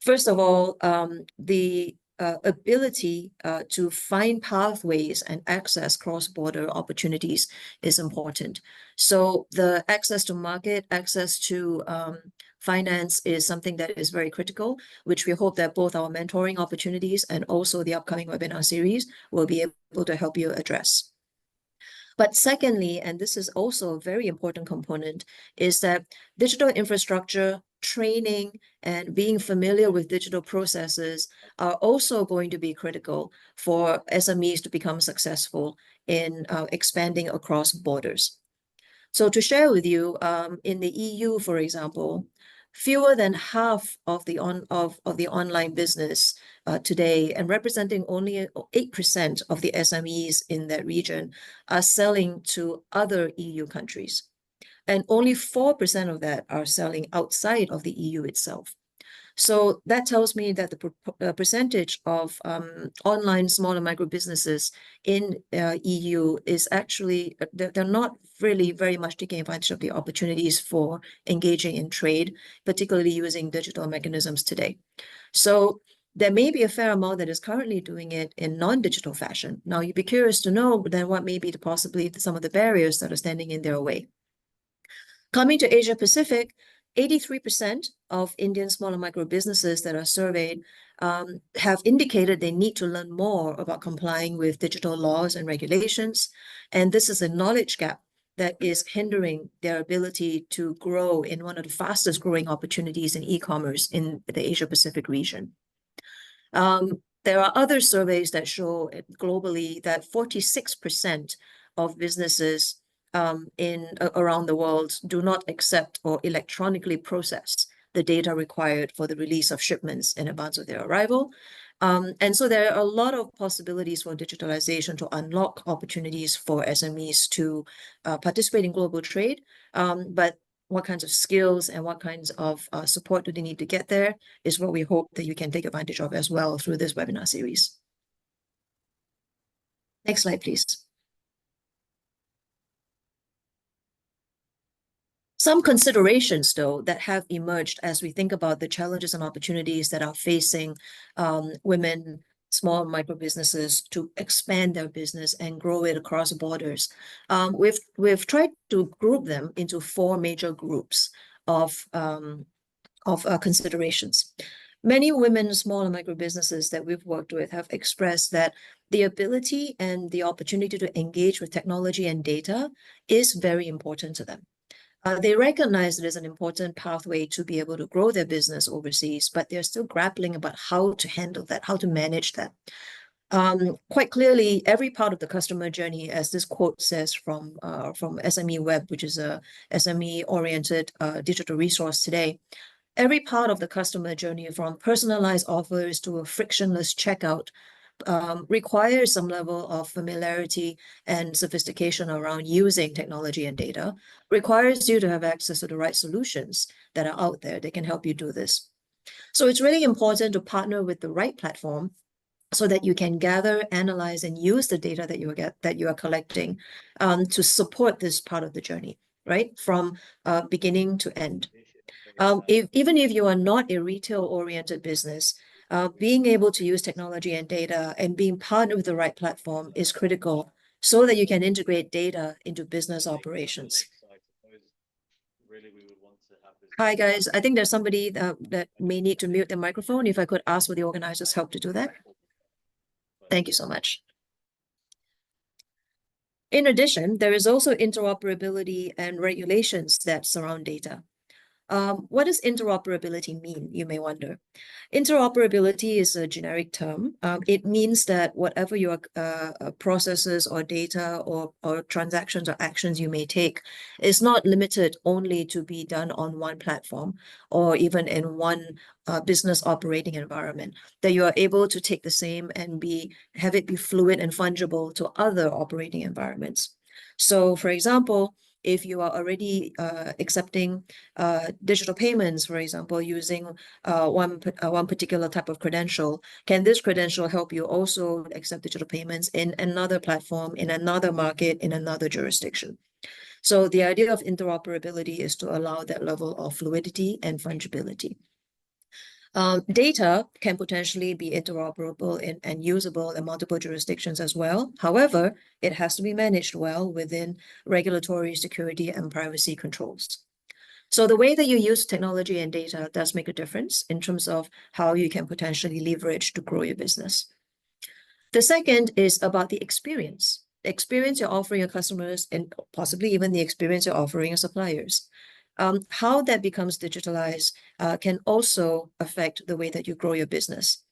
First of all, the ability to find pathways and access cross-border opportunities is important. So the access to market, access to finance is something that is very critical, which we hope that both our mentoring opportunities and also the upcoming webinar series will be able to help you address. But secondly, and this is also a very important component, is that digital infrastructure, training, and being familiar with digital processes are also going to be critical for SMEs to become successful in expanding across borders. So to share with you, in the EU, for example, fewer than half of the online business today, and representing only 8% of the SMEs in that region, are selling to other EU countries. And only 4% of that are selling outside of the EU itself. So that tells me that the percentage of online small and micro businesses in EU is actually, they're not really very much taking advantage of the opportunities for engaging in trade, particularly using digital mechanisms today. So there may be a fair amount that is currently doing it in non-digital fashion. Now, you'd be curious to know then what may be possibly some of the barriers that are standing in their way. Coming to Asia Pacific, 83% of Indian small and micro businesses that are surveyed have indicated they need to learn more about complying with digital laws and regulations. And this is a knowledge gap that is hindering their ability to grow in one of the fastest growing opportunities in e-commerce in the Asia Pacific region. There are other surveys that show globally that 46% of businesses around the world do not accept or electronically process the data required for the release of shipments in advance of their arrival. And so there are a lot of possibilities for digitalization to unlock opportunities for SMEs to participate in global trade. But what kinds of skills and what kinds of support do they need to get there is what we hope that you can take advantage of as well through this webinar series. Next slide, please. Some considerations, though, that have emerged as we think about the challenges and opportunities that are facing women, small and micro businesses to expand their business and grow it across borders. We've tried to group them into 4 major groups of considerations. Many women, small and micro businesses that we've worked with have expressed that the ability and the opportunity to engage with technology and data is very important to them. They recognize it as an important pathway to be able to grow their business overseas, but they're still grappling about how to handle that, how to manage that. Quite clearly, every part of the customer journey, as this quote says from SME Web, which is a SME-oriented digital resource today, every part of the customer journey, from personalized offers to a frictionless checkout, requires some level of familiarity and sophistication around using technology and data, requires you to have access to the right solutions that are out there that can help you do this. So it's really important to partner with the right platform so that you can gather, analyze, and use the data that you are collecting to support this part of the journey, right? From beginning to end. Even if you are not a retail-oriented business, being able to use technology and data and being partnered with the right platform is critical so that you can integrate data into business operations. Hi, guys. I think there's somebody that may need to mute the microphone. If I could ask for the organizers' help to do that. Thank you so much. In addition, there is also interoperability and regulations that surround data. What does interoperability mean, you may wonder? Interoperability is a generic term. It means that whatever your processes or data or transactions or actions you may take is not limited only to be done on one platform or even in one business operating environment, that you are able to take the same and have it be fluid and fungible to other operating environments. So, for example, if you are already accepting digital payments, for example, using one particular type of credential, can this credential help you also accept digital payments in another platform, in another market, in another jurisdiction? So the idea of interoperability is to allow that level of fluidity and fungibility. Data can potentially be interoperable and usable in multiple jurisdictions as well. However, it has to be managed well within regulatory, security, and privacy controls. So the way that you use technology and data does make a difference in terms of how you can potentially leverage to grow your business. The second is about the experience you're offering your customers, and possibly even the experience you're offering your suppliers. How that becomes digitalized can also affect the way that you grow your business.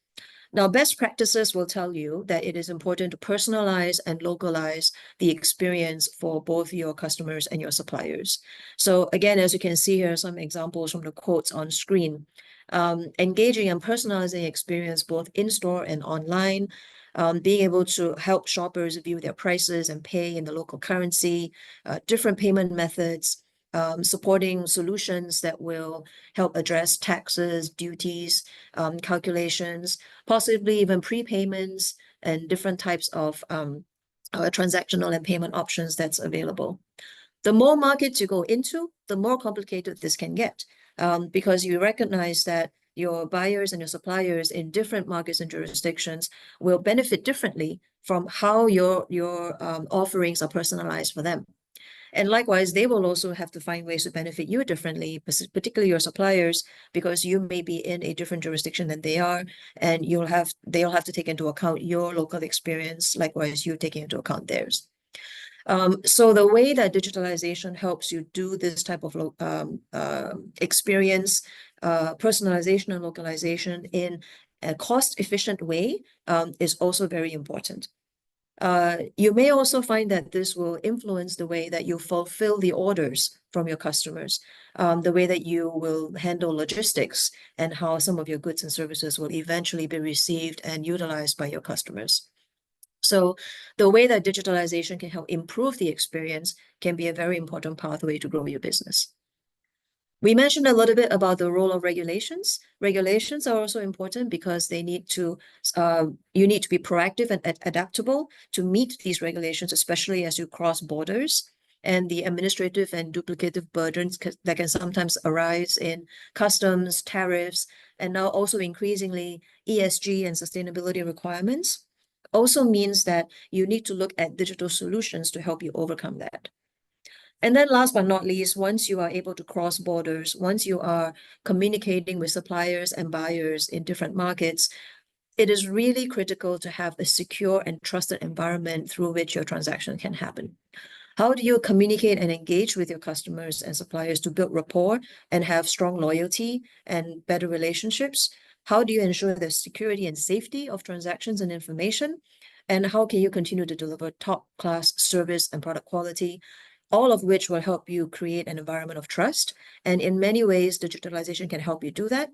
Now, best practices will tell you that it is important to personalize and localize the experience for both your customers and your suppliers. So again, as you can see here, some examples from the quotes on screen. Engaging and personalizing experience both in-store and online, being able to help shoppers view their prices and pay in the local currency, different payment methods, supporting solutions that will help address taxes, duties, calculations, possibly even prepayments and different types of transactional and payment options that's available. The more markets you go into, the more complicated this can get, because you recognize that your buyers and your suppliers in different markets and jurisdictions will benefit differently from how your offerings are personalized for them. And likewise, they will also have to find ways to benefit you differently, particularly your suppliers, because you may be in a different jurisdiction than they are, and they'll have to take into account your local experience, likewise you taking into account theirs. So the way that digitalization helps you do this type of experience, personalization and localization in a cost-efficient way is also very important. You may also find that this will influence the way that you fulfill the orders from your customers, the way that you will handle logistics, and how some of your goods and services will eventually be received and utilized by your customers. So the way that digitalization can help improve the experience can be a very important pathway to grow your business. We mentioned a little bit about the role of regulations. Regulations are also important because they need to, you need to be proactive and adaptable to meet these regulations, especially as you cross borders, and the administrative and duplicative burdens that can sometimes arise in customs, tariffs, and now also increasingly ESG and sustainability requirements also means that you need to look at digital solutions to help you overcome that. And then last but not least, once you are able to cross borders, once you are communicating with suppliers and buyers in different markets, it is really critical to have a secure and trusted environment through which your transaction can happen. How do you communicate and engage with your customers and suppliers to build rapport and have strong loyalty and better relationships? How do you ensure the security and safety of transactions and information? And how can you continue to deliver top-class service and product quality? All of which will help you create an environment of trust. And in many ways, digitalization can help you do that.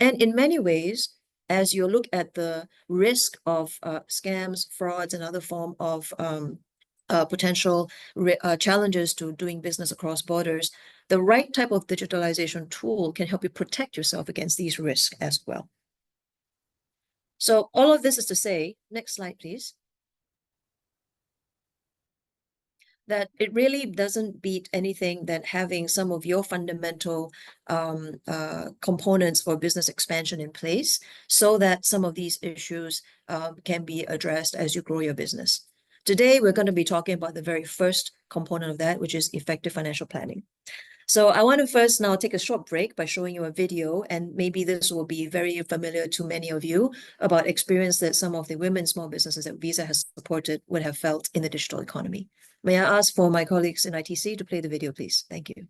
And in many ways, as you look at the risk of scams, frauds, and other form of potential challenges to doing business across borders, the right type of digitalization tool can help you protect yourself against these risks as well. So all of this is to say, next slide, please, that it really doesn't beat anything than having some of your fundamental components for business expansion in place so that some of these issues can be addressed as you grow your business. Today, we're going to be talking about the very first component of that, which is effective financial planning. So I want to first now take a short break by showing you a video, and maybe this will be very familiar to many of you about experience that some of the women small businesses that Visa has supported would have felt in the digital economy. May I ask for my colleagues in ITC to play the video, please? Thank you.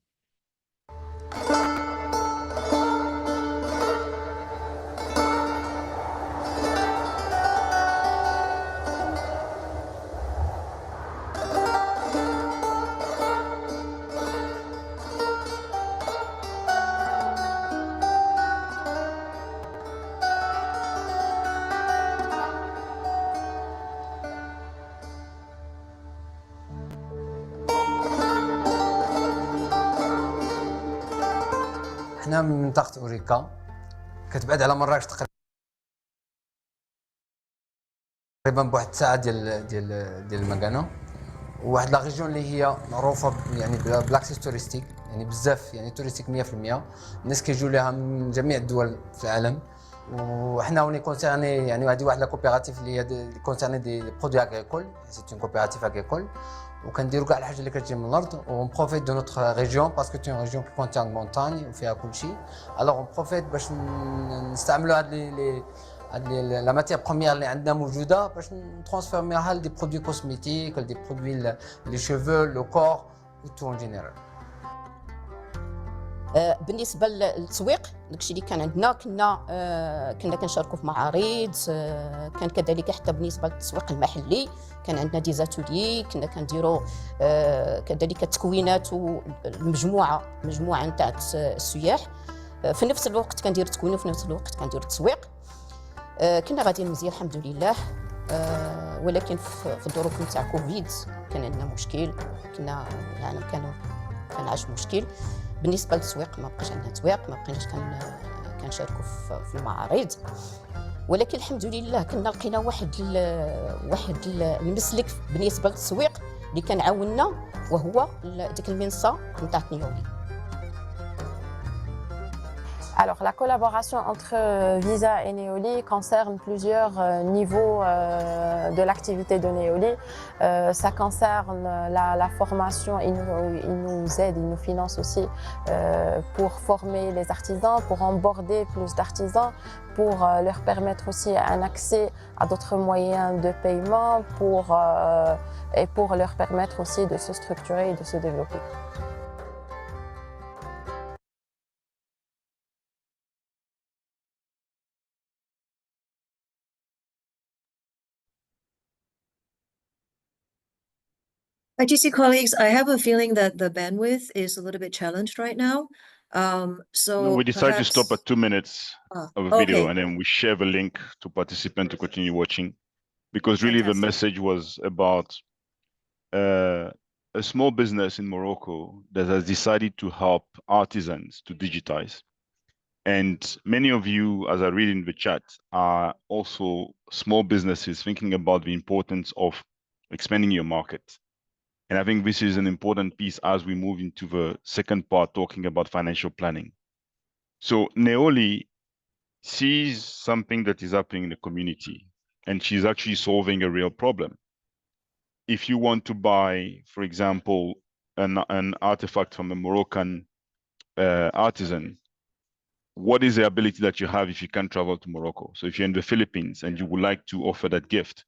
حنا من منطقة أوريكا كتبعد على مراكش تقريبا بواحد الساعة ديال المكانة، وواحد لا ريجيون اللي هي معروفة يعني بالاكسيس توريستيك، يعني بزاف يعني توريستيك 100%. الناس كيجيو ليها من جميع الدول في العالم. وحنا اوني كونسيرني يعني هذه واحد لا كوبيراتيف اللي هي كونسيرني دي برودوي اغريكول، سي اون كوبيراتيف اغريكول، وكنديروا كاع الحاجه اللي كتجي من الارض. اون بروفيت دو نوتر ريجيون باسكو تي اون ريجيون كي كونتيرن مونتاني وفيها كلشي. الوغ اون بروفيت باش نستعملوا هاد لا ماتير بروميير اللي عندنا موجوده باش نترانسفيرميها لدي برودوي كوسميتيك، لدي برودوي لي شيفو، لو كور وتو ان جينيرال. بالنسبه للتسويق داكشي اللي كان عندنا كنا كنشاركوا في معارض، كان كذلك حتى بالنسبه للتسويق المحلي كان عندنا دي زاتولي، كنا كنديروا كذلك التكوينات والمجموعه نتاع السياح. في نفس الوقت كندير التكوين وفي نفس الوقت كندير التسويق. كنا غاديين مزيان الحمد لله. ولكن في الظروف نتاع كوفيد كان عندنا مشكل، كنا يعني كان عاش مشكل بالنسبه للتسويق. ما بقاش عندنا تسويق، ما بقيناش كنشاركوا في المعارض. ولكن الحمد لله كنا لقينا واحد المسلك بالنسبه للتسويق اللي كان عاوننا، وهو ديك المنصه نتاع نيولي. Alors, la collaboration entre Visa et Neoli concerne plusieurs niveaux de l'activité de Neoli. Ça concerne la formation, il nous aide, il nous finance aussi pour former les artisans, pour onboarder plus d'artisans, pour leur permettre aussi un accès à d'autres moyens de paiement et pour leur permettre aussi de se structurer et de se développer. ITC colleagues, I have a feeling that the bandwidth is a little bit challenged right now. So we decided to stop at 2 minutes of a video, okay. and then we share the link to participants to continue watching, because really the message was about a small business in Morocco that has decided to help artisans to digitize. And many of you, as I read in the chat, are also small businesses thinking about the importance of expanding your market. And I think this is an important piece as we move into the second part, talking about financial planning. So Neoli sees something that is happening in the community, and she's actually solving a real problem. If you want to buy, for example, an artifact from a Moroccan artisan, what is the ability that you have if you can't travel to Morocco? So if you're in the Philippines and you would like to offer that gift,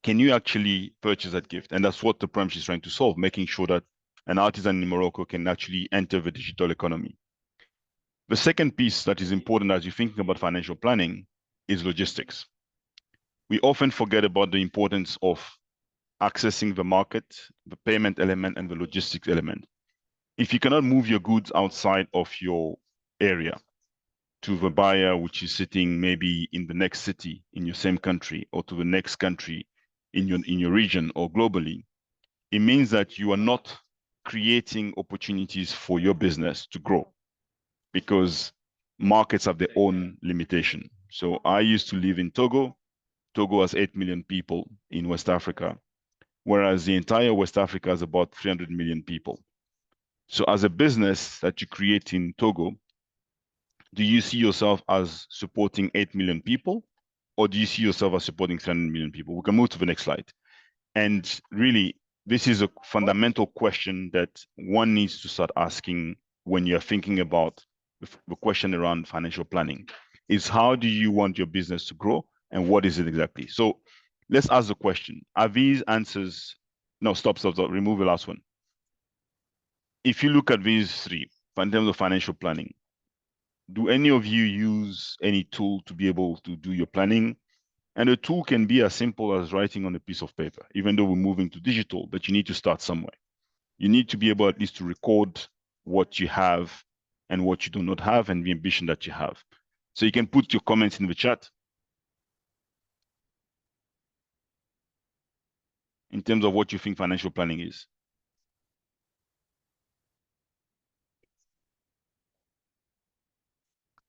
can you actually purchase that gift? And that's what the problem she's trying to solve, making sure that an artisan in Morocco can actually enter the digital economy. The second piece that is important as you're thinking about financial planning is logistics. We often forget about the importance of accessing the market, the payment element, and the logistics element. If you cannot move your goods outside of your area to the buyer, which is sitting maybe in the next city in your same country, or to the next country in your region or globally, it means that you are not creating opportunities for your business to grow, because markets have their own limitation. So I used to live in Togo. Togo has 8 million people in West Africa, whereas the entire West Africa has about 300 million people. So as a business that you create in Togo, do you see yourself as supporting 8 million people, or do you see yourself as supporting 300 million people? We can move to the next slide. And really, this is a fundamental question that one needs to start asking when you're thinking about the question around financial planning, is how do you want your business to grow, and what is it exactly? So let's ask the question. Are these answers... No, stop, remove the last one. If you look at these three, in terms of financial planning, do any of you use any tool to be able to do your planning? And a tool can be as simple as writing on a piece of paper, even though we're moving to digital, but you need to start somewhere. You need to be able at least to record what you have and what you do not have, and the ambition that you have. So you can put your comments in the chat in terms of what you think financial planning is.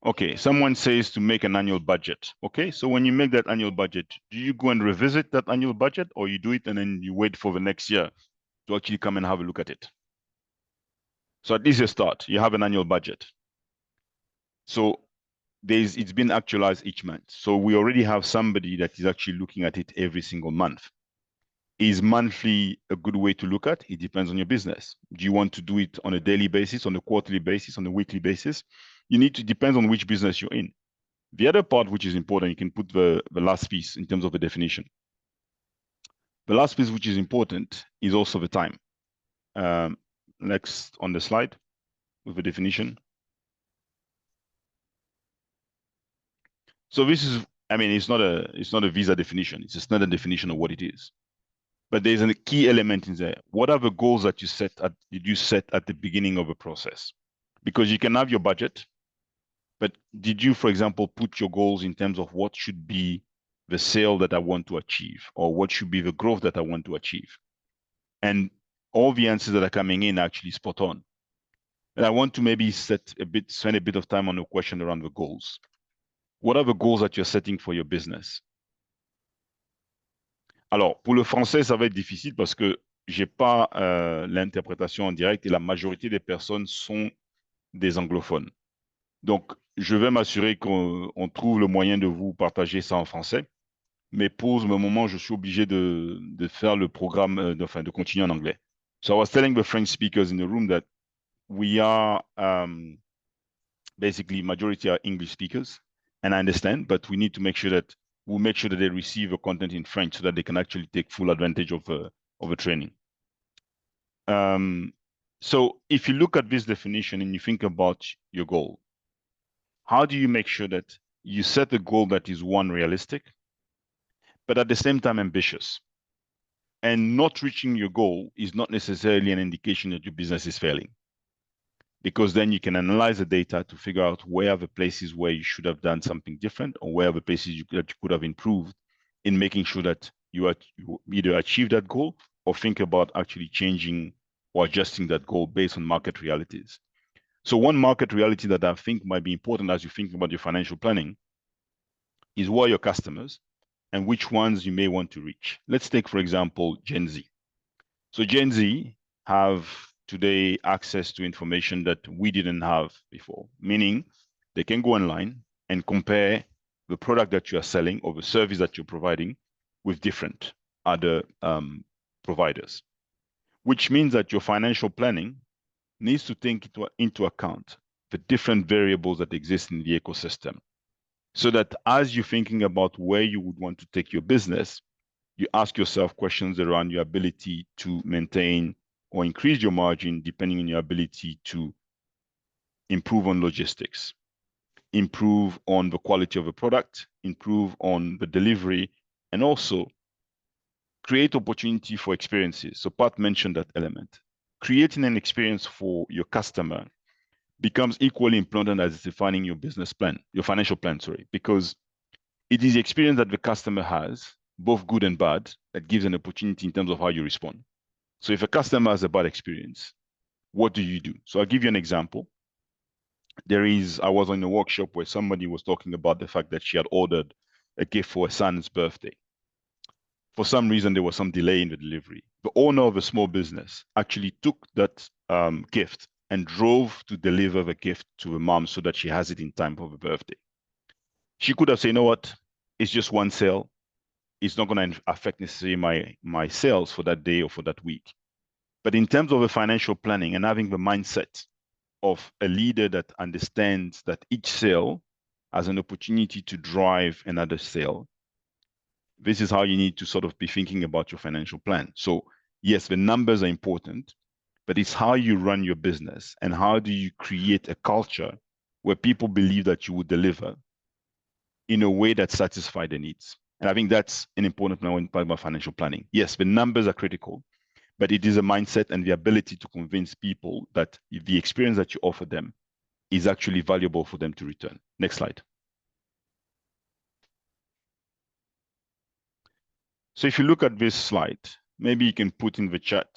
Okay, someone says to make an annual budget. Okay, so when you make that annual budget, do you go and revisit that annual budget, or you do it and then you wait for the next year to actually come and have a look at it? So at least you start, you have an annual budget. So it's been actualized each month. So we already have somebody that is actually looking at it every single month. Is monthly a good way to look at? It depends on your business. Do you want to do it on a daily basis, on a quarterly basis, on a weekly basis? You need to depend on which business you're in. The other part, which is important, you can put the last piece in terms of the definition. The last piece, which is important, is also the time. Next on the slide with the definition. So this is, I mean, it's not a visa definition. It's just not a definition of what it is. But there's a key element in there. What are the goals that you set at the beginning of a process? Because you can have your budget, but did you, for example, put your goals in terms of what should be the sale that I want to achieve, or what should be the growth that I want to achieve? And all the answers that are coming in are actually spot on. And I want to maybe spend a bit of time on a question around the goals. What are the goals that you're setting for your business? Alors, pour le français, ça va être difficile parce que j'ai pas l'interprétation en direct et la majorité des personnes sont des anglophones. Donc, je vais m'assurer qu'on trouve le moyen de vous partager ça en français. Mais pour le moment, je suis obligé de faire le programme, de continuer en anglais. So I was telling the French speakers in the room that we are basically majority are English speakers, and I understand, but we need to make sure that they receive the content in French so that they can actually take full advantage of the training. So if you look at this definition and you think about your goal, how do you make sure that you set a goal that is, one, realistic, but at the same time ambitious? And not reaching your goal is not necessarily an indication that your business is failing, because then you can analyze the data to figure out where are the places where you should have done something different, or where are the places that you could have improved in making sure that you either achieve that goal or think about actually changing or adjusting that goal based on market realities. So one market reality that I think might be important as you think about your financial planning is who are your customers and which ones you may want to reach. Let's take, for example, Gen Z. So Gen Z have today access to information that we didn't have before, meaning they can go online and compare the product that you are selling or the service that you're providing with different other providers, which means that your financial planning needs to take into account the different variables that exist in the ecosystem, so that as you're thinking about where you would want to take your business, you ask yourself questions around your ability to maintain or increase your margin depending on your ability to improve on logistics, improve on the quality of the product, improve on the delivery, and also create opportunity for experiences. So Pat mentioned that element. Creating an experience for your customer becomes equally important as defining your business plan, your financial plan, sorry, because it is the experience that the customer has, both good and bad, that gives an opportunity in terms of how you respond. So if a customer has a bad experience, what do you do? So I'll give you an example. I was in a workshop where somebody was talking about the fact that she had ordered a gift for her son's birthday. For some reason, there was some delay in the delivery. The owner of a small business actually took that gift and drove to deliver the gift to the mom so that she has it in time for the birthday. She could have said, you know what, it's just one sale. It's not going to affect necessarily my sales for that day or for that week. But in terms of the financial planning and having the mindset of a leader that understands that each sale has an opportunity to drive another sale, this is how you need to sort of be thinking about your financial plan. So yes, the numbers are important, but it's how you run your business and how do you create a culture where people believe that you will deliver in a way that satisfies their needs. And I think that's an important part about financial planning. Yes, the numbers are critical, but it is a mindset and the ability to convince people that the experience that you offer them is actually valuable for them to return. Next slide. So if you look at this slide, maybe you can put in the chat,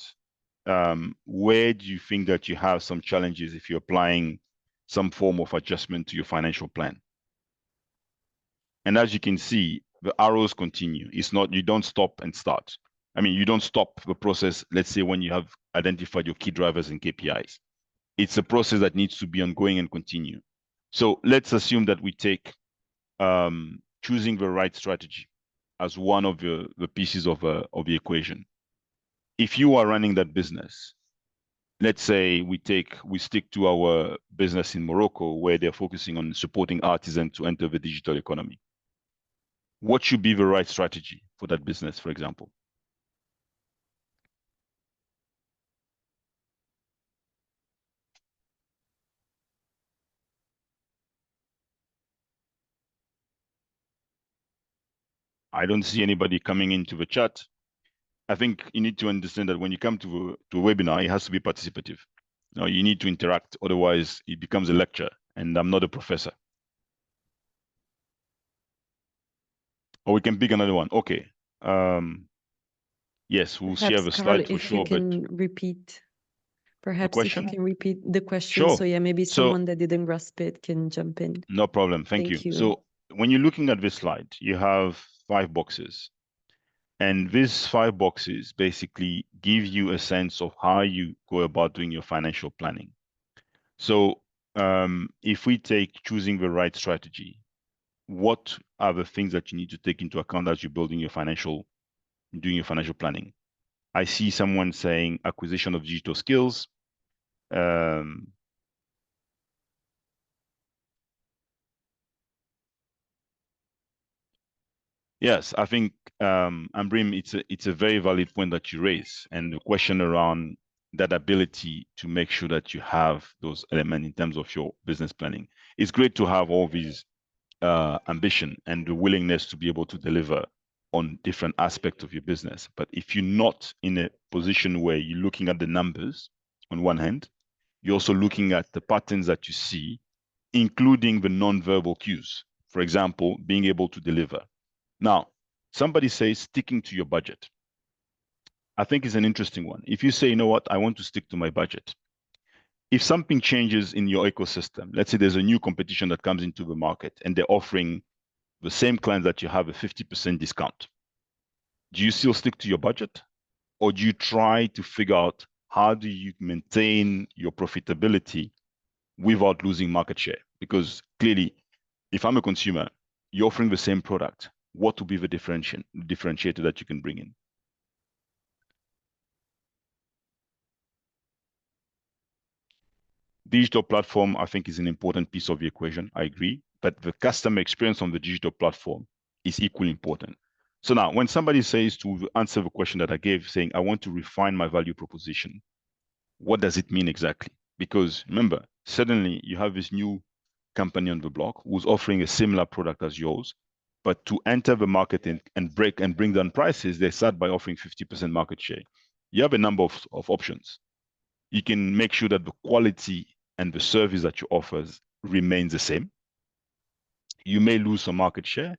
where do you think that you have some challenges if you're applying some form of adjustment to your financial plan. And as you can see, the arrows continue. It's not, you don't stop and start. I mean, you don't stop the process, let's say, when you have identified your key drivers and KPIs. It's a process that needs to be ongoing and continue. So let's assume that we take choosing the right strategy as one of the pieces of the equation. If you are running that business, let's say we stick to our business in Morocco, where they're focusing on supporting artisans to enter the digital economy. What should be the right strategy for that business, for example? I don't see anybody coming into the chat. I think you need to understand that when you come to a webinar, it has to be participative. You need to interact, otherwise it becomes a lecture, and I'm not a professor. Or we can pick another one. Okay. Yes, we'll share the slide for sure. If you can repeat, perhaps if you can repeat the question. Sure. So yeah, maybe someone that didn't grasp it can jump in. No problem. Thank you. So when you're looking at this slide, you have 5 boxes. And these 5 boxes basically give you a sense of how you go about doing your financial planning. So if we take choosing the right strategy, what are the things that you need to take into account as you're doing your financial planning? I see someone saying acquisition of digital skills. Yes, I think, Ambrim, it's a very valid point that you raise, and the question around that ability to make sure that you have those elements in terms of your business planning. It's great to have all these ambition and the willingness to be able to deliver on different aspects of your business. But if you're not in a position where you're looking at the numbers on one hand, you're also looking at the patterns that you see, including the non-verbal cues. For example, being able to deliver. Now, somebody says sticking to your budget. I think it's an interesting one. If you say, you know what, I want to stick to my budget. If something changes in your ecosystem, let's say there's a new competition that comes into the market and they're offering the same clients that you have a 50% discount. Do you still stick to your budget? Or do you try to figure out how do you maintain your profitability without losing market share? Because clearly, if I'm a consumer, you're offering the same product, what will be the differentiator that you can bring in? Digital platform, I think, is an important piece of the equation. I agree. But the customer experience on the digital platform is equally important. So now, when somebody says, to answer the question that I gave, saying, I want to refine my value proposition, what does it mean exactly? Because remember, suddenly you have this new company on the block who's offering a similar product as yours, but to enter the market and bring down prices, they start by offering 50% market share. You have a number of options. You can make sure that the quality and the service that you offer remains the same. You may lose some market share.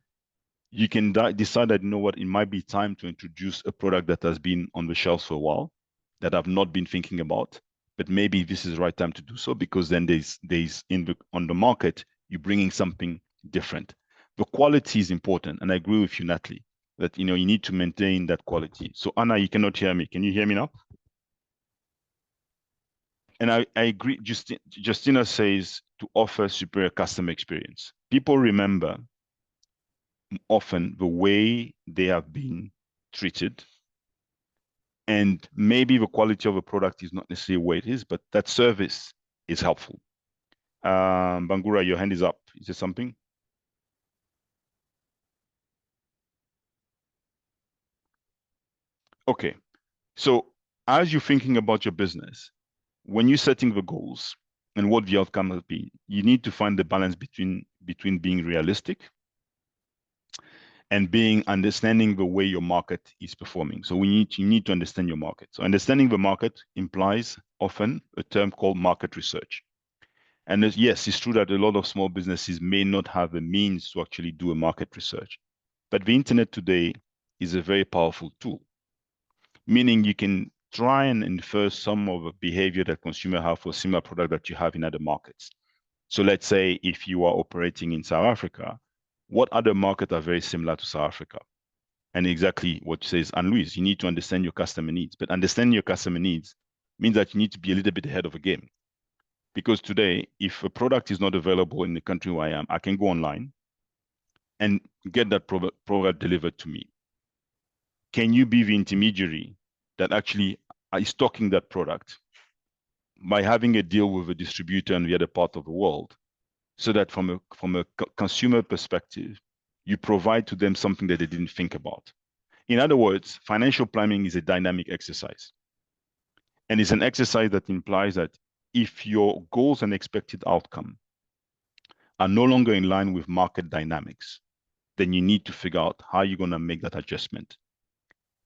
You can decide that, you know what, it might be time to introduce a product that has been on the shelves for a while, that I've not been thinking about, but maybe this is the right time to do so, because then on the market, you're bringing something different. The quality is important, and I agree with you, Natalie, that you need to maintain that quality. So Anna, you cannot hear me. Can you hear me now? And I agree. Justina says to offer superior customer experience. People remember often the way they have been treated, and maybe the quality of a product is not necessarily where it is, but that service is helpful. Bangura, your hand is up. Is there something? Okay. So as you're thinking about your business, when you're setting the goals and what the outcome will be, you need to find the balance between being realistic and understanding the way your market is performing. So you need to understand your market. So understanding the market implies often a term called market research. And yes, it's true that a lot of small businesses may not have the means to actually do a market research. But the internet today is a very powerful tool, meaning you can try and infer some of the behavior that consumers have for similar product that you have in other markets. So let's say if you are operating in South Africa, what other markets are very similar to South Africa? And exactly what says Anne-Louise, you need to understand your customer needs. But understanding your customer needs means that you need to be a little bit ahead of the game. Because today, if a product is not available in the country where I am, I can go online and get that product delivered to me. Can you be the intermediary that actually is stocking that product by having a deal with a distributor in the other part of the world, so that from a consumer perspective, you provide to them something that they didn't think about? In other words, financial planning is a dynamic exercise. And it's an exercise that implies that if your goals and expected outcome are no longer in line with market dynamics, then you need to figure out how you're going to make that adjustment.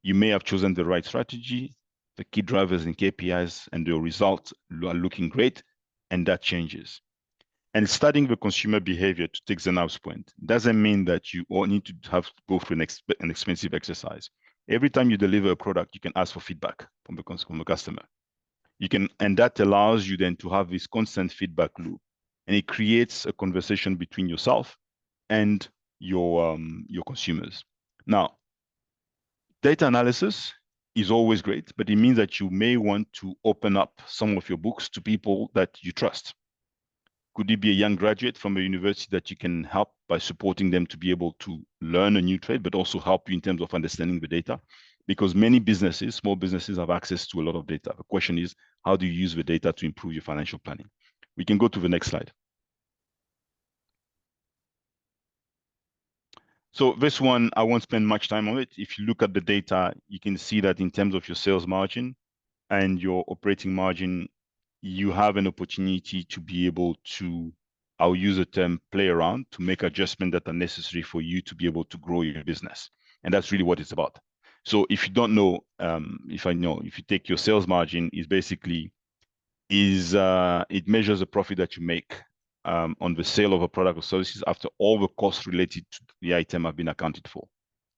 You may have chosen the right strategy, the key drivers and KPIs and the results are looking great, and that changes. And studying the consumer behavior, to take Zanav's point, doesn't mean that you all need to go through an expensive exercise. Every time you deliver a product, you can ask for feedback from the customer. And that allows you then to have this constant feedback loop, and it creates a conversation between yourself and your consumers. Now, data analysis is always great, but it means that you may want to open up some of your books to people that you trust. Could it be a young graduate from a university that you can help by supporting them to be able to learn a new trade, but also help you in terms of understanding the data? Because many businesses, small businesses, have access to a lot of data. The question is, how do you use the data to improve your financial planning? We can go to the next slide. So this one, I won't spend much time on it. If you look at the data, you can see that in terms of your sales margin and your operating margin, you have an opportunity to be able to, I'll use the term, play around to make adjustments that are necessary for you to be able to grow your business. And that's really what it's about. So if you don't know, if you take your sales margin, is basically, it measures the profit that you make on the sale of a product or services after all the costs related to the item have been accounted for.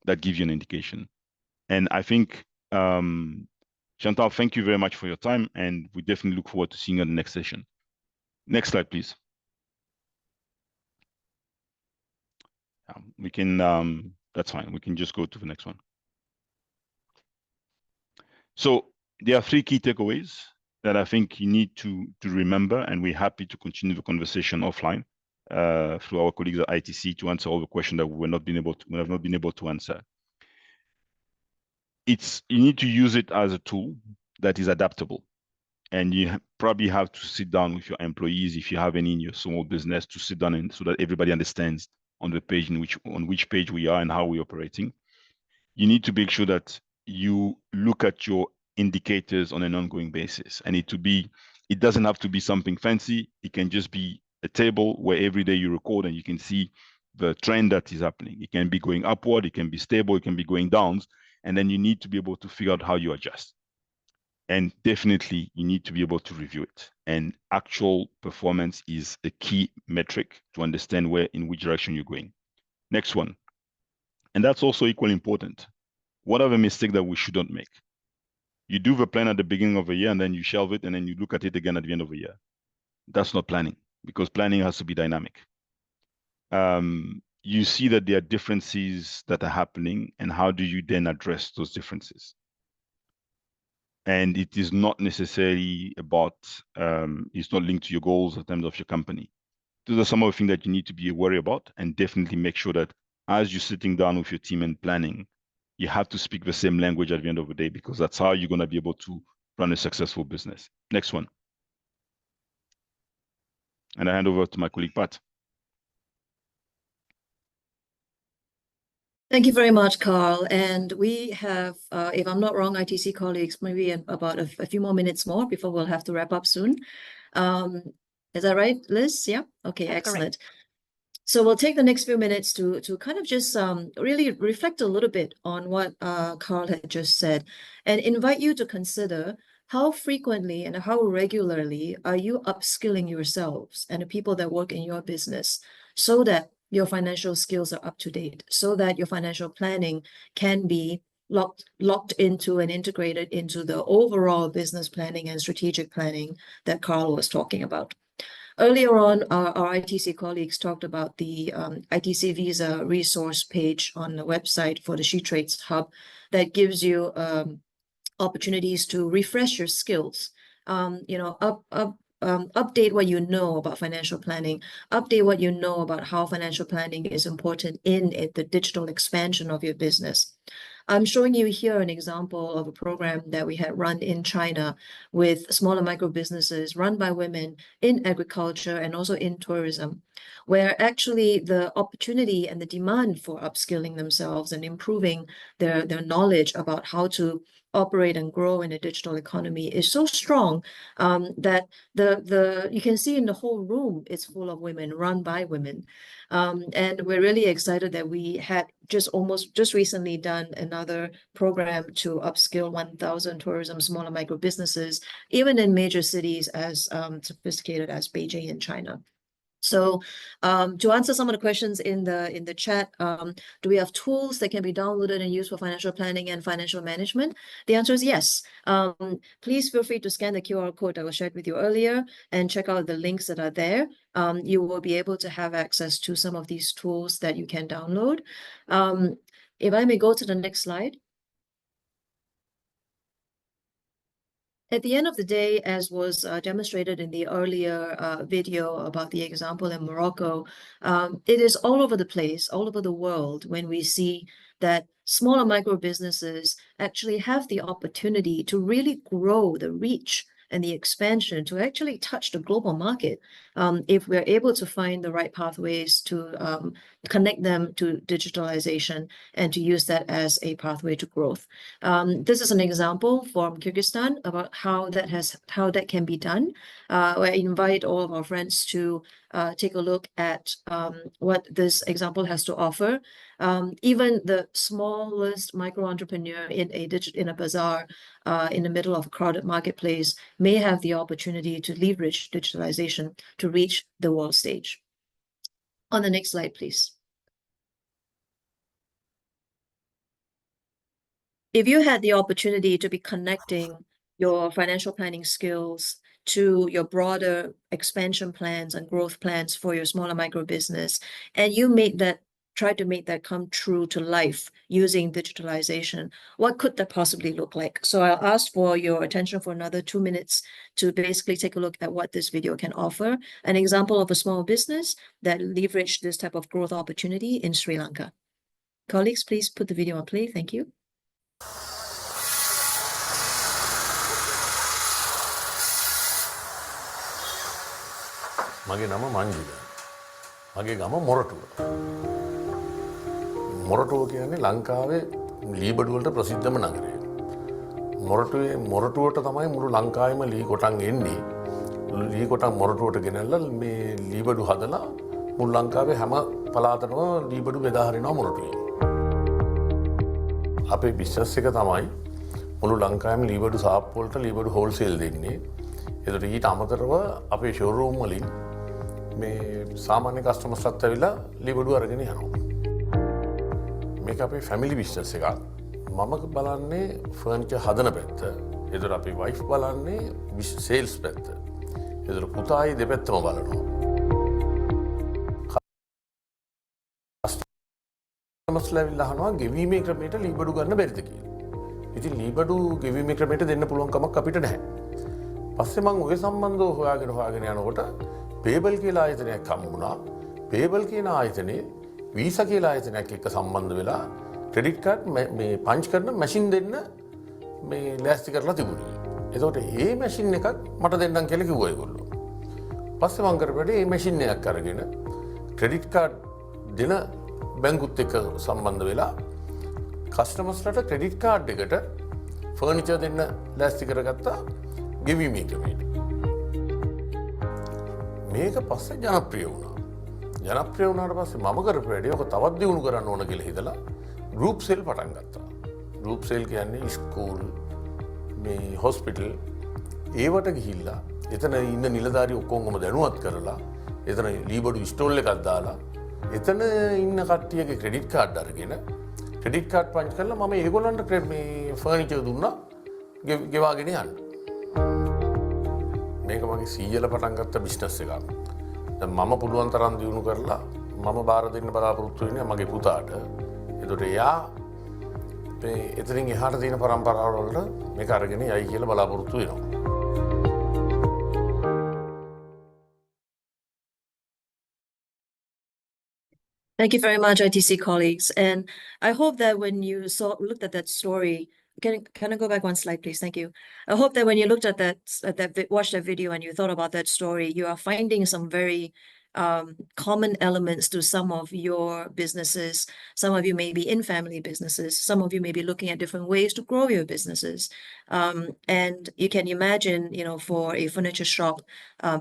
That gives you an indication. And I think, Chantal, thank you very much for your time, and we definitely look forward to seeing you in the next session. Next slide, please. We can, that's fine. We can just go to the next one. So there are 3 key takeaways that I think you need to remember, and we're happy to continue the conversation offline through our colleagues at ITC to answer all the questions that we have not been able to answer. You need to use it as a tool that is adaptable. And you probably have to sit down with your employees, if you have any in your small business, to sit down and so that everybody understands on the page on which page we are and how we're operating. You need to make sure that you look at your indicators on an ongoing basis. And it doesn't have to be something fancy. It can just be a table where every day you record and you can see the trend that is happening. It can be going upward, it can be stable, it can be going down, and then you need to be able to figure out how you adjust. And definitely you need to be able to review it. And actual performance is a key metric to understand in which direction you're going. Next one. And that's also equally important. What are the mistakes that we shouldn't make? You do the plan at the beginning of the year and then you shelve it and then you look at it again at the end of the year. That's not planning, because planning has to be dynamic. You see that there are differences that are happening, and how do you then address those differences? And it is not necessarily about, it's not linked to your goals in terms of your company. Those are some of the things that you need to be worried about, and definitely make sure that as you're sitting down with your team and planning, you have to speak the same language at the end of the day, because that's how you're going to be able to run a successful business. Next one. And I hand over to my colleague, Pat. Thank you very much, Carl. And we have, if I'm not wrong, ITC colleagues, maybe about a few more minutes more before we'll have to wrap up soon. Is that right, Liz? Yeah? Okay, that's excellent. Correct. So we'll take the next few minutes to kind of just really reflect a little bit on what Carl had just said, and invite you to consider how frequently and how regularly are you upskilling yourselves and the people that work in your business so that your financial skills are up to date, so that your financial planning can be locked into and integrated into the overall business planning and strategic planning that Carl was talking about. Earlier on, our ITC colleagues talked about the ITC Visa resource page on the website for the SheTrades Hub that gives you opportunities to refresh your skills. Update what you know about financial planning, update what you know about how financial planning is important in the digital expansion of your business. I'm showing you here an example of a program that we had run in China with smaller micro businesses run by women in agriculture and also in tourism, where actually the opportunity and the demand for upskilling themselves and improving their knowledge about how to operate and grow in a digital economy is so strong that you can see in the whole room it's full of women, run by women. And we're really excited that we had just recently done another program to upskill 1,000 tourism small micro businesses, even in major cities as sophisticated as Beijing in China. So to answer some of the questions in the chat, do we have tools that can be downloaded and used for financial planning and financial management? The answer is yes. Please feel free to scan the QR code that was shared with you earlier and check out the links that are there. You will be able to have access to some of these tools that you can download. If I may go to the next slide. At the end of the day, as was demonstrated in the earlier video about the example in Morocco, it is all over the place, all over the world, when we see that smaller micro businesses actually have the opportunity to really grow the reach and the expansion to actually touch the global market if we're able to find the right pathways to connect them to digitalization and to use that as a pathway to growth. This is an example from Kyrgyzstan about how that can be done. I invite all of our friends to take a look at what this example has to offer. Even the smallest micro entrepreneur in a bazaar in the middle of a crowded marketplace may have the opportunity to leverage digitalization to reach the world stage. On the next slide, please. If you had the opportunity to be connecting your financial planning skills to your broader expansion plans and growth plans for your smaller micro business, and you tried to make that come true to life using digitalization, what could that possibly look like? So I'll ask for your attention for another 2 minutes to basically take a look at what this video can offer. An example of a small business that leveraged this type of growth opportunity in Sri Lanka. Colleagues, please put the video on play. Thank you. මගේ නම මංජිල. මගේ ගම මොරටුව. මොරටුව කියන්නේ ලංකාවේ ලීබඩු වලට ප්‍රසිද්ධම නගරය. මොරටුවට තමයි මුළු ලංකාවෙම ලී කොටන් එන්නේ. ලී කොටන් මොරටුවට ගෙනල්ලා මේ ලීබඩු හදලා මුළු ලංකාවේ හැම පළාතකම ලීබඩු බෙදා හරිනවා මොරටුවේ. අපේ බිස්නස් එක තමයි මුළු ලංකාවෙම ලීබඩු සාප්පු වලට ලීබඩු හෝල්සේල් දෙන්නේ. ඒකට ඊට අමතරව අපේ ෂෝරූම් වලින් මේ සාමාන්‍ය කස්ටමර්ස්ලත් ඇවිල්ලා ලීබඩු අරගෙන යනවා. මේක අපේ ෆැමිලි බිස්නස් එකක්. මම බලන්නේ ෆර්නිචර් හදන පැත්ත. ඒතර අපේ වයිෆ් බලන්නේ සේල්ස් පැත්ත. ඒතර පුතායි දෙපැත්තම බලනවා. කස්ටමර්ස්ලා ඇවිල්ලා අහනවා ගෙවීමේ ක්‍රමයට ලීබඩු ගන්න බැරිද කියලා. ඉතින් ලීබඩු ගෙවීමේ ක්‍රමයට දෙන්න පුළුවන් කමක් අපිට නැහැ. පස්සේ මම ඔය සම්බන්ධව හොයාගෙන යනකොට පේබල් කියලා ආයතනයක් හම්බ වුණා. පේබල් කියන ආයතනේ වීසා කියලා ආයතනයක් එක්ක සම්බන්ධ වෙලා ක්‍රෙඩිට් කාඩ් මේ පංච් කරන මැෂින් දෙන්න මේ ලෑස්ති කරලා තිබුණේ. ඒකට ඒ මැෂින් එකක් මට දෙන්නම් කියලා කිව්වා ඒගොල්ලෝ. පස්සේ මම කරපුවාට ඒ මැෂින් එකක් අරගෙන ක්‍රෙඩිට් කාඩ් දෙන බැංකුත් එක්ක සම්බන්ධ වෙලා කස්ටමර්ස්ලට ක්‍රෙඩිට් කාඩ් එකට ෆර්නිචර් දෙන්න ලෑස්ති කරගත්තා. ගෙවීමේ ක්‍රමයට. මේක පස්සේ ජනප්‍රිය වුණා. ජනප්‍රිය වුණාට පස්සේ මම කරපු වැඩේ ඔක තවත් දියුණු කරන්න ඕන කියලා හිතලා ගෲප් සෙල් පටන් ගත්තා. ගෲප් සෙල් කියන්නේ ස්කූල්, මේ හොස්පිටල් ඒවට ගිහිල්ලා එතන ඉන්න නිලධාරි ඔක්කොම දැනුවත් කරලා එතන ලීබඩු ස්ටෝල් එකක් දාලා එතන ඉන්න කට්ටියගේ ක්‍රෙඩිට් කාඩ් අරගෙන ක්‍රෙඩිට් කාඩ් පංච් කරලා මම ඒගොල්ලන්ට මේ ෆර්නිචර් දුන්නා ගෙවාගෙන යන්න. මේක මගේ සීයල පටන් ගත්ත බිස්නස් එකක්. දැන් මම පුළුවන් තරම් දියුණු කරලා මම බාර දෙන්න බලාපොරොත්තු වෙන්නේ මගේ පුතාට. ඒකට එයා මේ එතනින් එහාට තියෙන පරම්පරාව වලට මේක අරගෙන යයි කියලා බලාපොරොත්තු වෙනවා. Thank you very much, ITC colleagues. And I hope that when you looked at that story, can I go back one slide, please? Thank you. I hope that when you looked at watched that video and you thought about that story, you are finding some very common elements to some of your businesses. Some of you may be in family businesses. Some of you may be looking at different ways to grow your businesses. And you can imagine, you know, for a furniture shop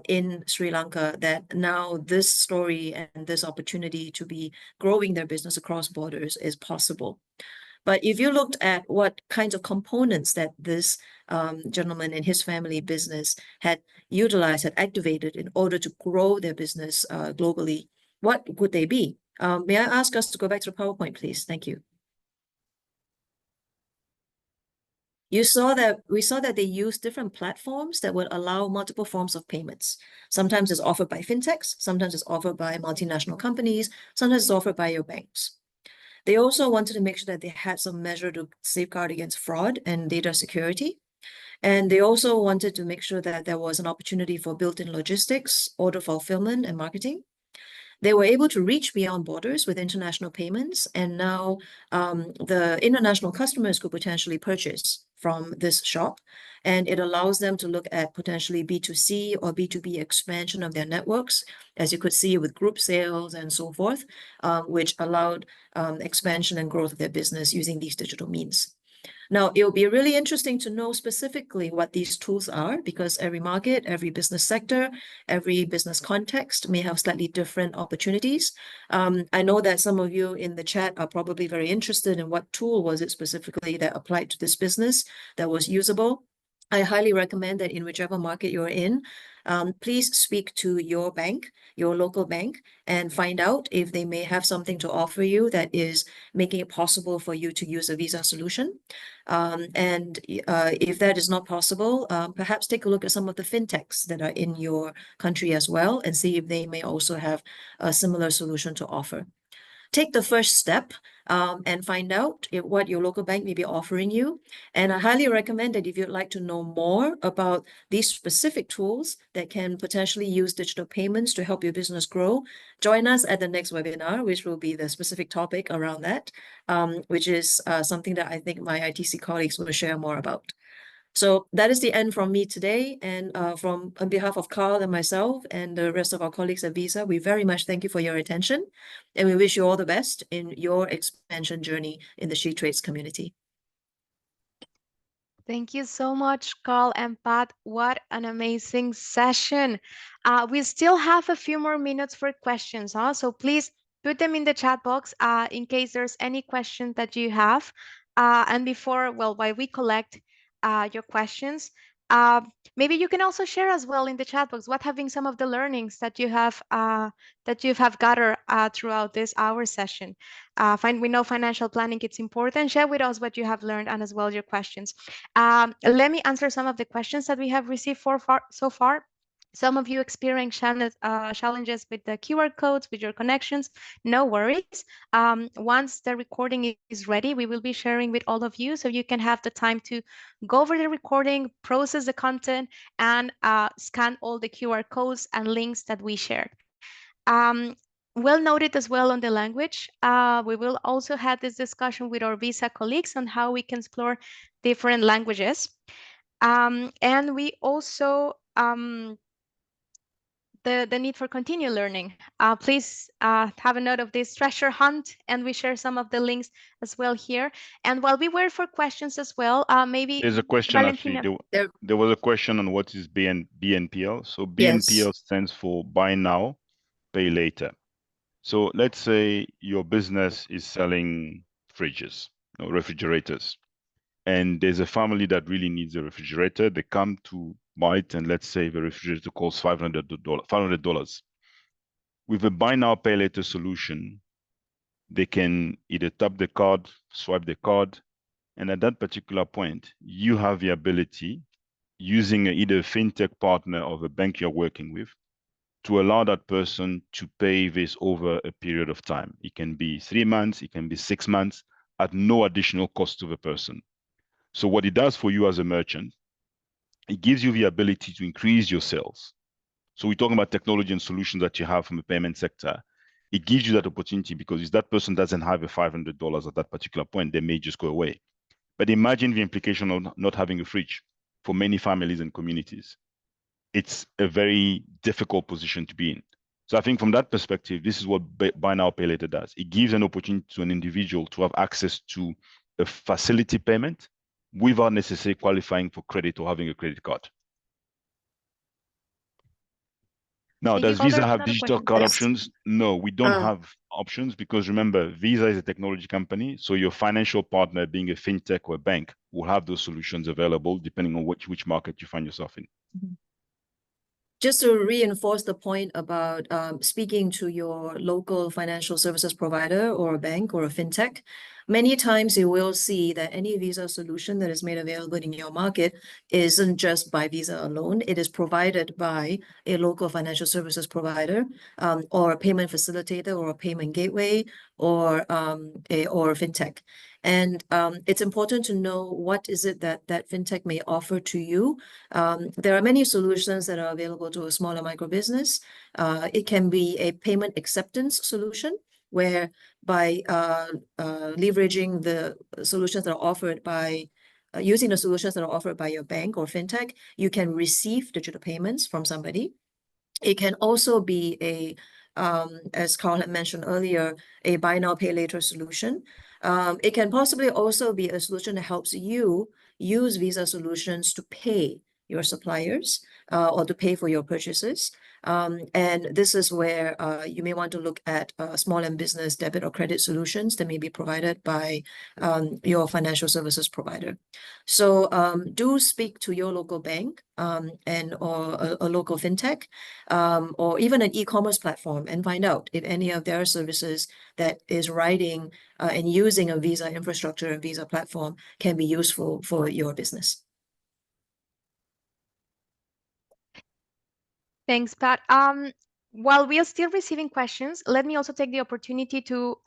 in Sri Lanka, that now this story and this opportunity to be growing their business across borders is possible. But if you looked at what kinds of components that this gentleman and his family business had utilized, had activated in order to grow their business globally, what would they be? May I ask us to go back to the PowerPoint, please? Thank you. We saw that they use different platforms that would allow multiple forms of payments. Sometimes it's offered by fintechs, sometimes it's offered by multinational companies, sometimes it's offered by your banks. They also wanted to make sure that they had some measure to safeguard against fraud and data security. And they also wanted to make sure that there was an opportunity for built-in logistics, order fulfillment, and marketing. They were able to reach beyond borders with international payments, and now the international customers could potentially purchase from this shop, and it allows them to look at potentially B2C or B2B expansion of their networks, as you could see with group sales and so forth, which allowed expansion and growth of their business using these digital means. Now, it'll be really interesting to know specifically what these tools are, because every market, every business sector, every business context may have slightly different opportunities. I know that some of you in the chat are probably very interested in what tool was it specifically that applied to this business that was usable. I highly recommend that in whichever market you're in, please speak to your bank, your local bank, and find out if they may have something to offer you that is making it possible for you to use a Visa solution. And if that is not possible, perhaps take a look at some of the fintechs that are in your country as well and see if they may also have a similar solution to offer. Take the first step and find out what your local bank may be offering you. And I highly recommend that if you'd like to know more about these specific tools that can potentially use digital payments to help your business grow, join us at the next webinar, which will be the specific topic around that, which is something that I think my ITC colleagues will share more about. So that is the end from me today. And on behalf of Carl and myself and the rest of our colleagues at Visa, we very much thank you for your attention. And we wish you all the best in your expansion journey in the SheTrades community. Thank you so much, Carl and Pat. What an amazing session. We still have a few more minutes for questions, huh? So please put them in the chat box in case there's any question that you have. And while we collect your questions, maybe you can also share as well in the chat box what have been some of the learnings that you have gathered throughout this hour session. We know financial planning, it's important. Share with us what you have learned and as well your questions. Let me answer some of the questions that we have received so far. Some of you experience challenges with the QR codes, with your connections. No worries. Once the recording is ready, we will be sharing with all of you so you can have the time to go over the recording, process the content, and scan all the QR codes and links that we shared. Well noted as well on the language. We will also have this discussion with our Visa colleagues on how we can explore different languages. And we also the need for continued learning. Please have a note of this treasure hunt, and we share some of the links as well here. And while we wait for questions as well, maybe there's a question Valentina. actually. There was a question on what is BNPL. So BNPL stands for Buy Now, Pay Later. So let's say your business is selling fridges, refrigerators, and there's a family that really needs a refrigerator. They come to buy it, and let's say the refrigerator costs $500. With a buy now, pay later solution, they can either tap the card, swipe the card, and at that particular point, you have the ability using either a fintech partner or the bank you're working with to allow that person to pay this over a period of time. It can be 3 months, it can be 6 months at no additional cost to the person. So what it does for you as a merchant, it gives you the ability to increase your sales. So we're talking about technology and solutions that you have from the payment sector. It gives you that opportunity because if that person doesn't have a $500 at that particular point, they may just go away. But imagine the implication of not having a fridge for many families and communities. It's a very difficult position to be in. So I think from that perspective, this is what Buy Now, Pay Later does. It gives an opportunity to an individual to have access to a facility payment without necessarily qualifying for credit or having a credit card. Now, Thank you. does Oh, Visa there's have another digital question. card Yes. options? No, we don't have options because remember, Visa is a technology company. So your financial partner, being a fintech or a bank, will have those solutions available depending on which market you find yourself in. Just to reinforce the point about speaking to your local financial services provider or a bank or a fintech, many times you will see that any Visa solution that is made available in your market isn't just by Visa alone. It is provided by a local financial services provider or a payment facilitator or a payment gateway or a fintech. And it's important to know what is it that fintech may offer to you. There are many solutions that are available to a smaller micro business. It can be a payment acceptance solution where by leveraging the solutions that are offered by using the solutions that are offered by your bank or fintech, you can receive digital payments from somebody. It can also be a as Carl had mentioned earlier, a buy now, pay later solution. It can possibly also be a solution that helps you use Visa solutions to pay your suppliers or to pay for your purchases. And this is where you may want to look at small and business debit or credit solutions that may be provided by your financial services provider. So do speak to your local bank and or a local fintech or even an e-commerce platform and find out if any of their services that is riding and using a Visa infrastructure and Visa platform can be useful for your business. Thanks, Pat. While we are still receiving questions, let me also take the opportunity to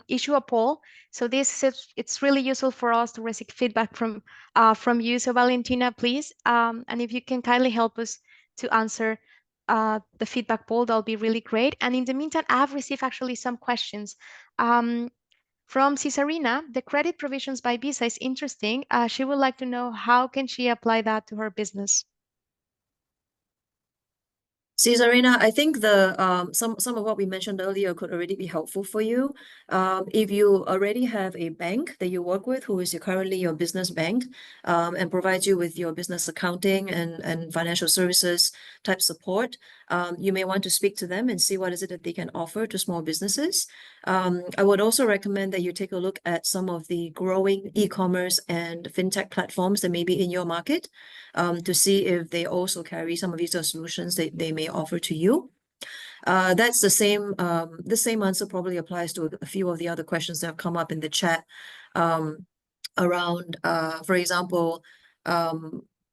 issue a poll. So it's really useful for us to receive feedback from you. So Valentina, please, and if you can kindly help us to answer the feedback poll, that'll be really great. And in the meantime, I have received actually some questions. From Cesarina, the credit provisions by Visa is interesting. She would like to know how can she apply that to her business. Cesarina, I think the some of what we mentioned earlier could already be helpful for you. If you already have a bank that you work with who is currently your business bank and provides you with your business accounting and financial services type support, you may want to speak to them and see what is it that they can offer to small businesses. I would also recommend that you take a look at some of the growing e-commerce and fintech platforms that may be in your market to see if they also carry some of these solutions that they may offer to you. That's the same answer probably applies to a few of the other questions that have come up in the chat around, for example,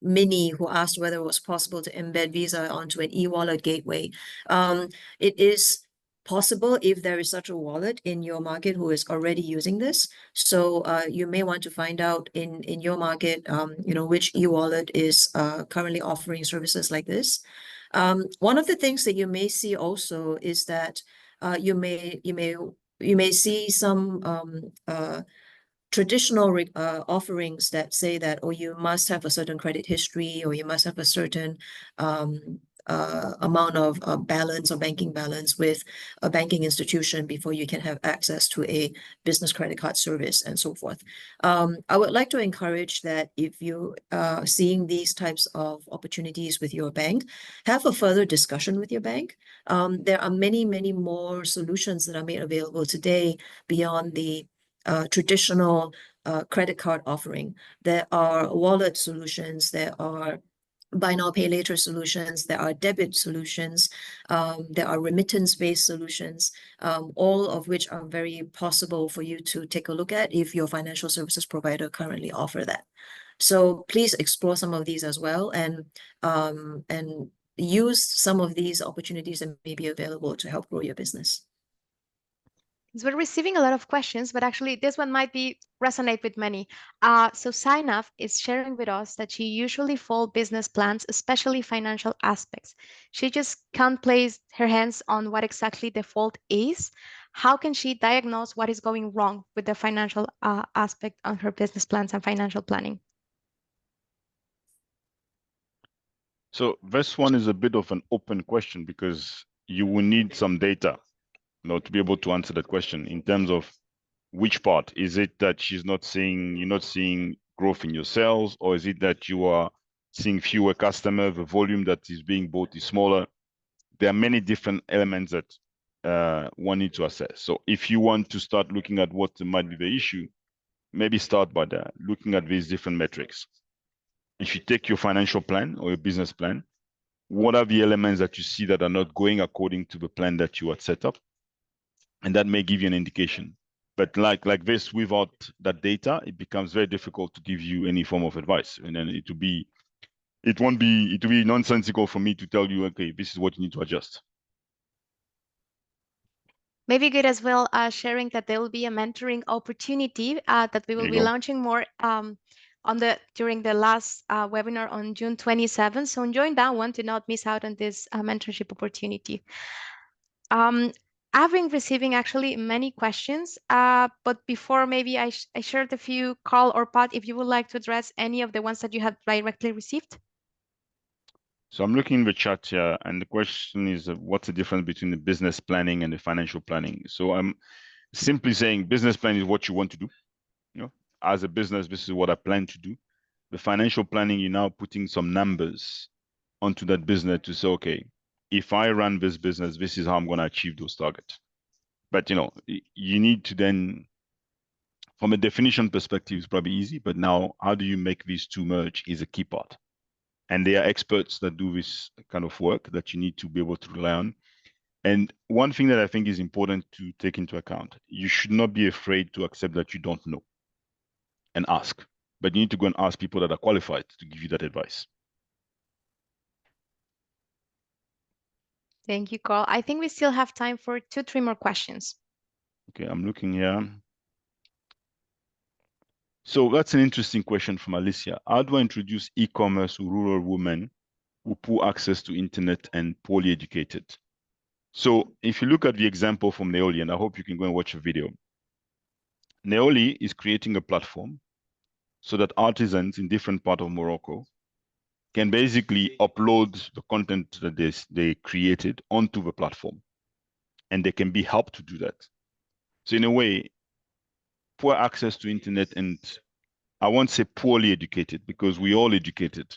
Minnie, who asked whether it was possible to embed Visa onto an e-wallet gateway. It is possible if there is such a wallet in your market who is already using this. So you may want to find out in your market, which e-wallet is currently offering services like this. One of the things that you may see also is that you may see some traditional offerings that say that, oh, you must have a certain credit history or you must have a certain amount of balance or banking balance with a banking institution before you can have access to a business credit card service and so forth. I would like to encourage that if you are seeing these types of opportunities with your bank, have a further discussion with your bank. There are many, many more solutions that are made available today beyond the traditional credit card offering. There are wallet solutions, there are buy now, pay later solutions, there are debit solutions, there are remittance-based solutions, all of which are very possible for you to take a look at if your financial services provider currently offer that. So please explore some of these as well, and use some of these opportunities that may be available to help grow your business. So we're receiving a lot of questions, but actually this one might be resonate with many. So Sainaf is sharing with us that she usually follows business plans, especially financial aspects. She just can't place her hands on what exactly the fault is. How can she diagnose what is going wrong with the financial aspect on her business plans and financial planning? So this one is a bit of an open question because you will need some data, to be able to answer that question in terms of which part. Is it that you're not seeing growth in your sales, or is it that you are seeing fewer customers, the volume that is being bought is smaller? There are many different elements that one needs to assess. So if you want to start looking at what might be the issue, maybe start by looking at these different metrics. If you take your financial plan or your business plan, what are the elements that you see that are not going according to the plan that you had set up? And that may give you an indication. But like this, without that data, it becomes very difficult to give you any form of advice. And then it will be nonsensical for me to tell you, okay, this is what you need to adjust. Maybe good as well sharing that there will be a mentoring opportunity that we will be launching more during the last webinar on June 27th. So join that one to not miss out on this mentorship opportunity. I've been receiving actually many questions, but before maybe I shared a few, Carl or Pat, if you would like to address any of the ones that you have directly received. So I'm looking in the chat here, and the question is, what's the difference between the business planning and the financial planning? So I'm simply saying business plan is what you want to do. As a business, this is what I plan to do. The financial planning, you're now putting some numbers onto that business to say, okay, if I run this business, this is how I'm going to achieve those targets. But you need to then, from a definition perspective, it's probably easy, but now how do you make these two merge is a key part. And there are experts that do this kind of work that you need to be able to rely on. And one thing that I think is important to take into account, you should not be afraid to accept that you don't know and ask. But you need to go and ask people that are qualified to give you that advice. Thank you, Carl. I think we still have time for 2-3 more questions. Okay, I'm looking here. So that's an interesting question from Alicia. How do I introduce e-commerce to rural women who poor access to internet and poorly educated? So if you look at the example from Neoli, and I hope you can go and watch a video. Neoli is creating a platform so that artisans in different parts of Morocco can basically upload the content that they created onto the platform, and they can be helped to do that. So in a way, poor access to internet, and I won't say poorly educated because we all educated.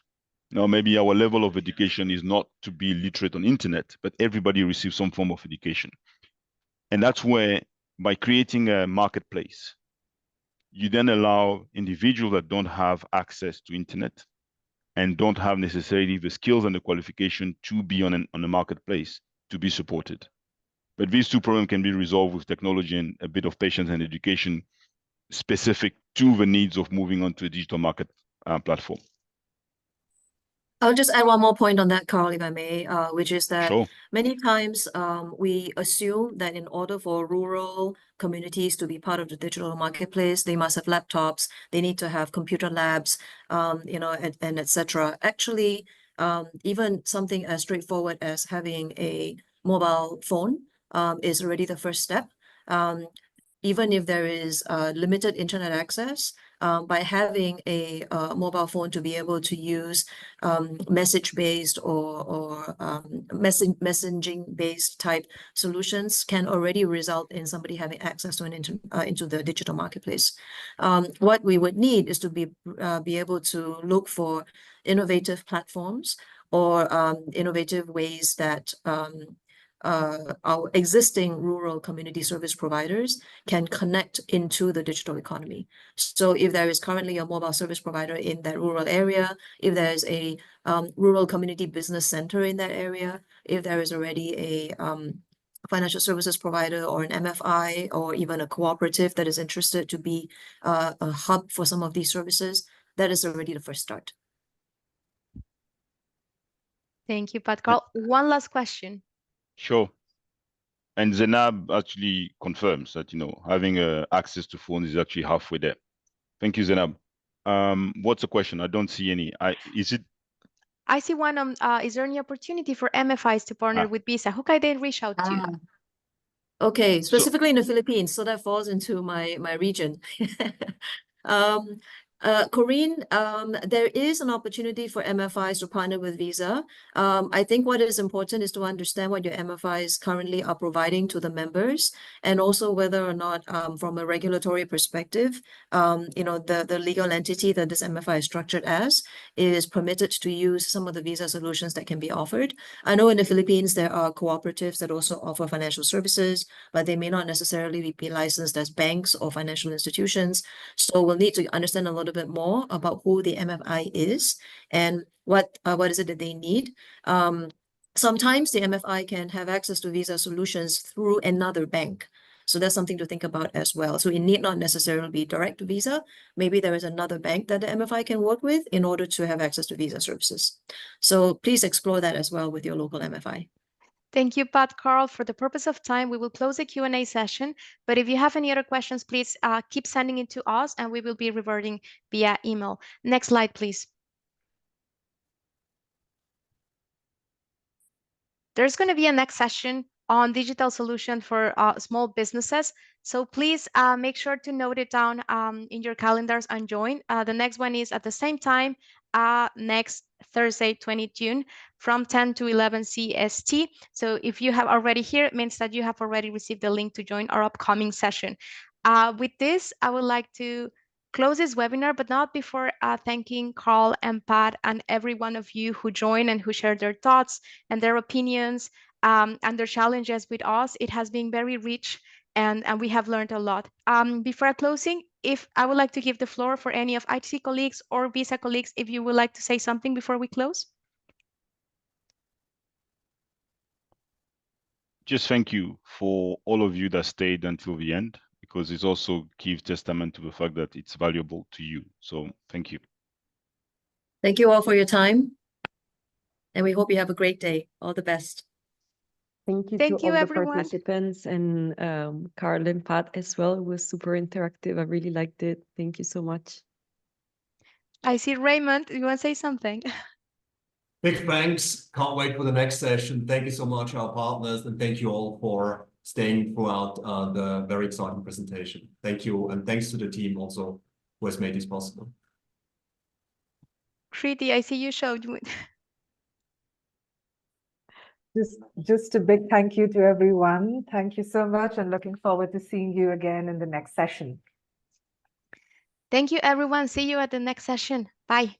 Now, maybe our level of education is not to be literate on internet, but everybody receives some form of education. And that's where, by creating a marketplace, you then allow individuals that don't have access to internet and don't have necessarily the skills and the qualification to be on a marketplace to be supported. But these two problems can be resolved with technology and a bit of patience and education specific to the needs of moving on to a digital market platform. I'll just add one more point on that, Carl, if I may, which is that Sure. many times we assume that in order for rural communities to be part of the digital marketplace, they must have laptops, they need to have computer labs, and etc. Actually, even something as straightforward as having a mobile phone is already the first step. Even if there is limited internet access, by having a mobile phone to be able to use message-based or messaging-based type solutions can already result in somebody having access to into the digital marketplace. What we would need is to be able to look for innovative platforms or innovative ways that our existing rural community service providers can connect into the digital economy. So if there is currently a mobile service provider in that rural area, if there is a rural community business center in that area, if there is already a financial services provider or an MFI or even a cooperative that is interested to be a hub for some of these services, that is already the first start. Thank you, Pat Carl. One last question. Sure. And Zainab actually confirms that, having access to phones is actually halfway there. Thank you, Zainab. What's the question? I don't see any. I see one. Is there any opportunity for MFIs to partner with Visa? Who can they reach out to? Okay, specifically in the Philippines, so that falls into my region. Corinne, there is an opportunity for MFIs to partner with Visa. I think what is important is to understand what your MFIs currently are providing to the members, and also whether or not, from a regulatory perspective, the legal entity that this MFI is structured as is permitted to use some of the Visa solutions that can be offered. I know in the Philippines there are cooperatives that also offer financial services, but they may not necessarily be licensed as banks or financial institutions. So we'll need to understand a little bit more about who the MFI is and what is it that they need. Sometimes the MFI can have access to Visa solutions through another bank. So that's something to think about as well. So it need not necessarily be direct to Visa. Maybe there is another bank that the MFI can work with in order to have access to Visa services. So please explore that as well with your local MFI. Thank you, Pat Carl. For the purpose of time, we will close the Q&A session. But if you have any other questions, please keep sending it to us and we will be reverting via email. Next slide, please. There's going to be a next session on digital solution for small businesses. So please make sure to note it down in your calendars and join. The next one is at the same time, next Thursday, 20 June, from 10 to 11 CST. So if you have already here, it means that you have already received the link to join our upcoming session. With this, I would like to close this webinar, but not before thanking Carl and Pat and every one of you who joined and who shared their thoughts and their opinions and their challenges with us. It has been very rich and we have learned a lot. Before closing, if I would like to give the floor for any of ITC colleagues or Visa colleagues, if you would like to say something before we close. Just thank you for all of you that stayed until the end, because it also gives testament to the fact that it's valuable to you. So thank you. Thank you all for your time. And we hope you have a great day. All the best. Thank you Thank to you, all the everyone. participants and Carl and Pat as well. It was super interactive. I really liked it. Thank you so much. I see Raymond. You want to say something? Big thanks. Can't wait for the next session. Thank you so much, our partners, and thank you all for staying throughout the very exciting presentation. Thank you, and thanks to the team also who has made this possible. Kriti, I see you showed. Just a big thank you to everyone. Thank you so much and looking forward to seeing you again in the next session. Thank you, everyone. See you at the next session. Bye.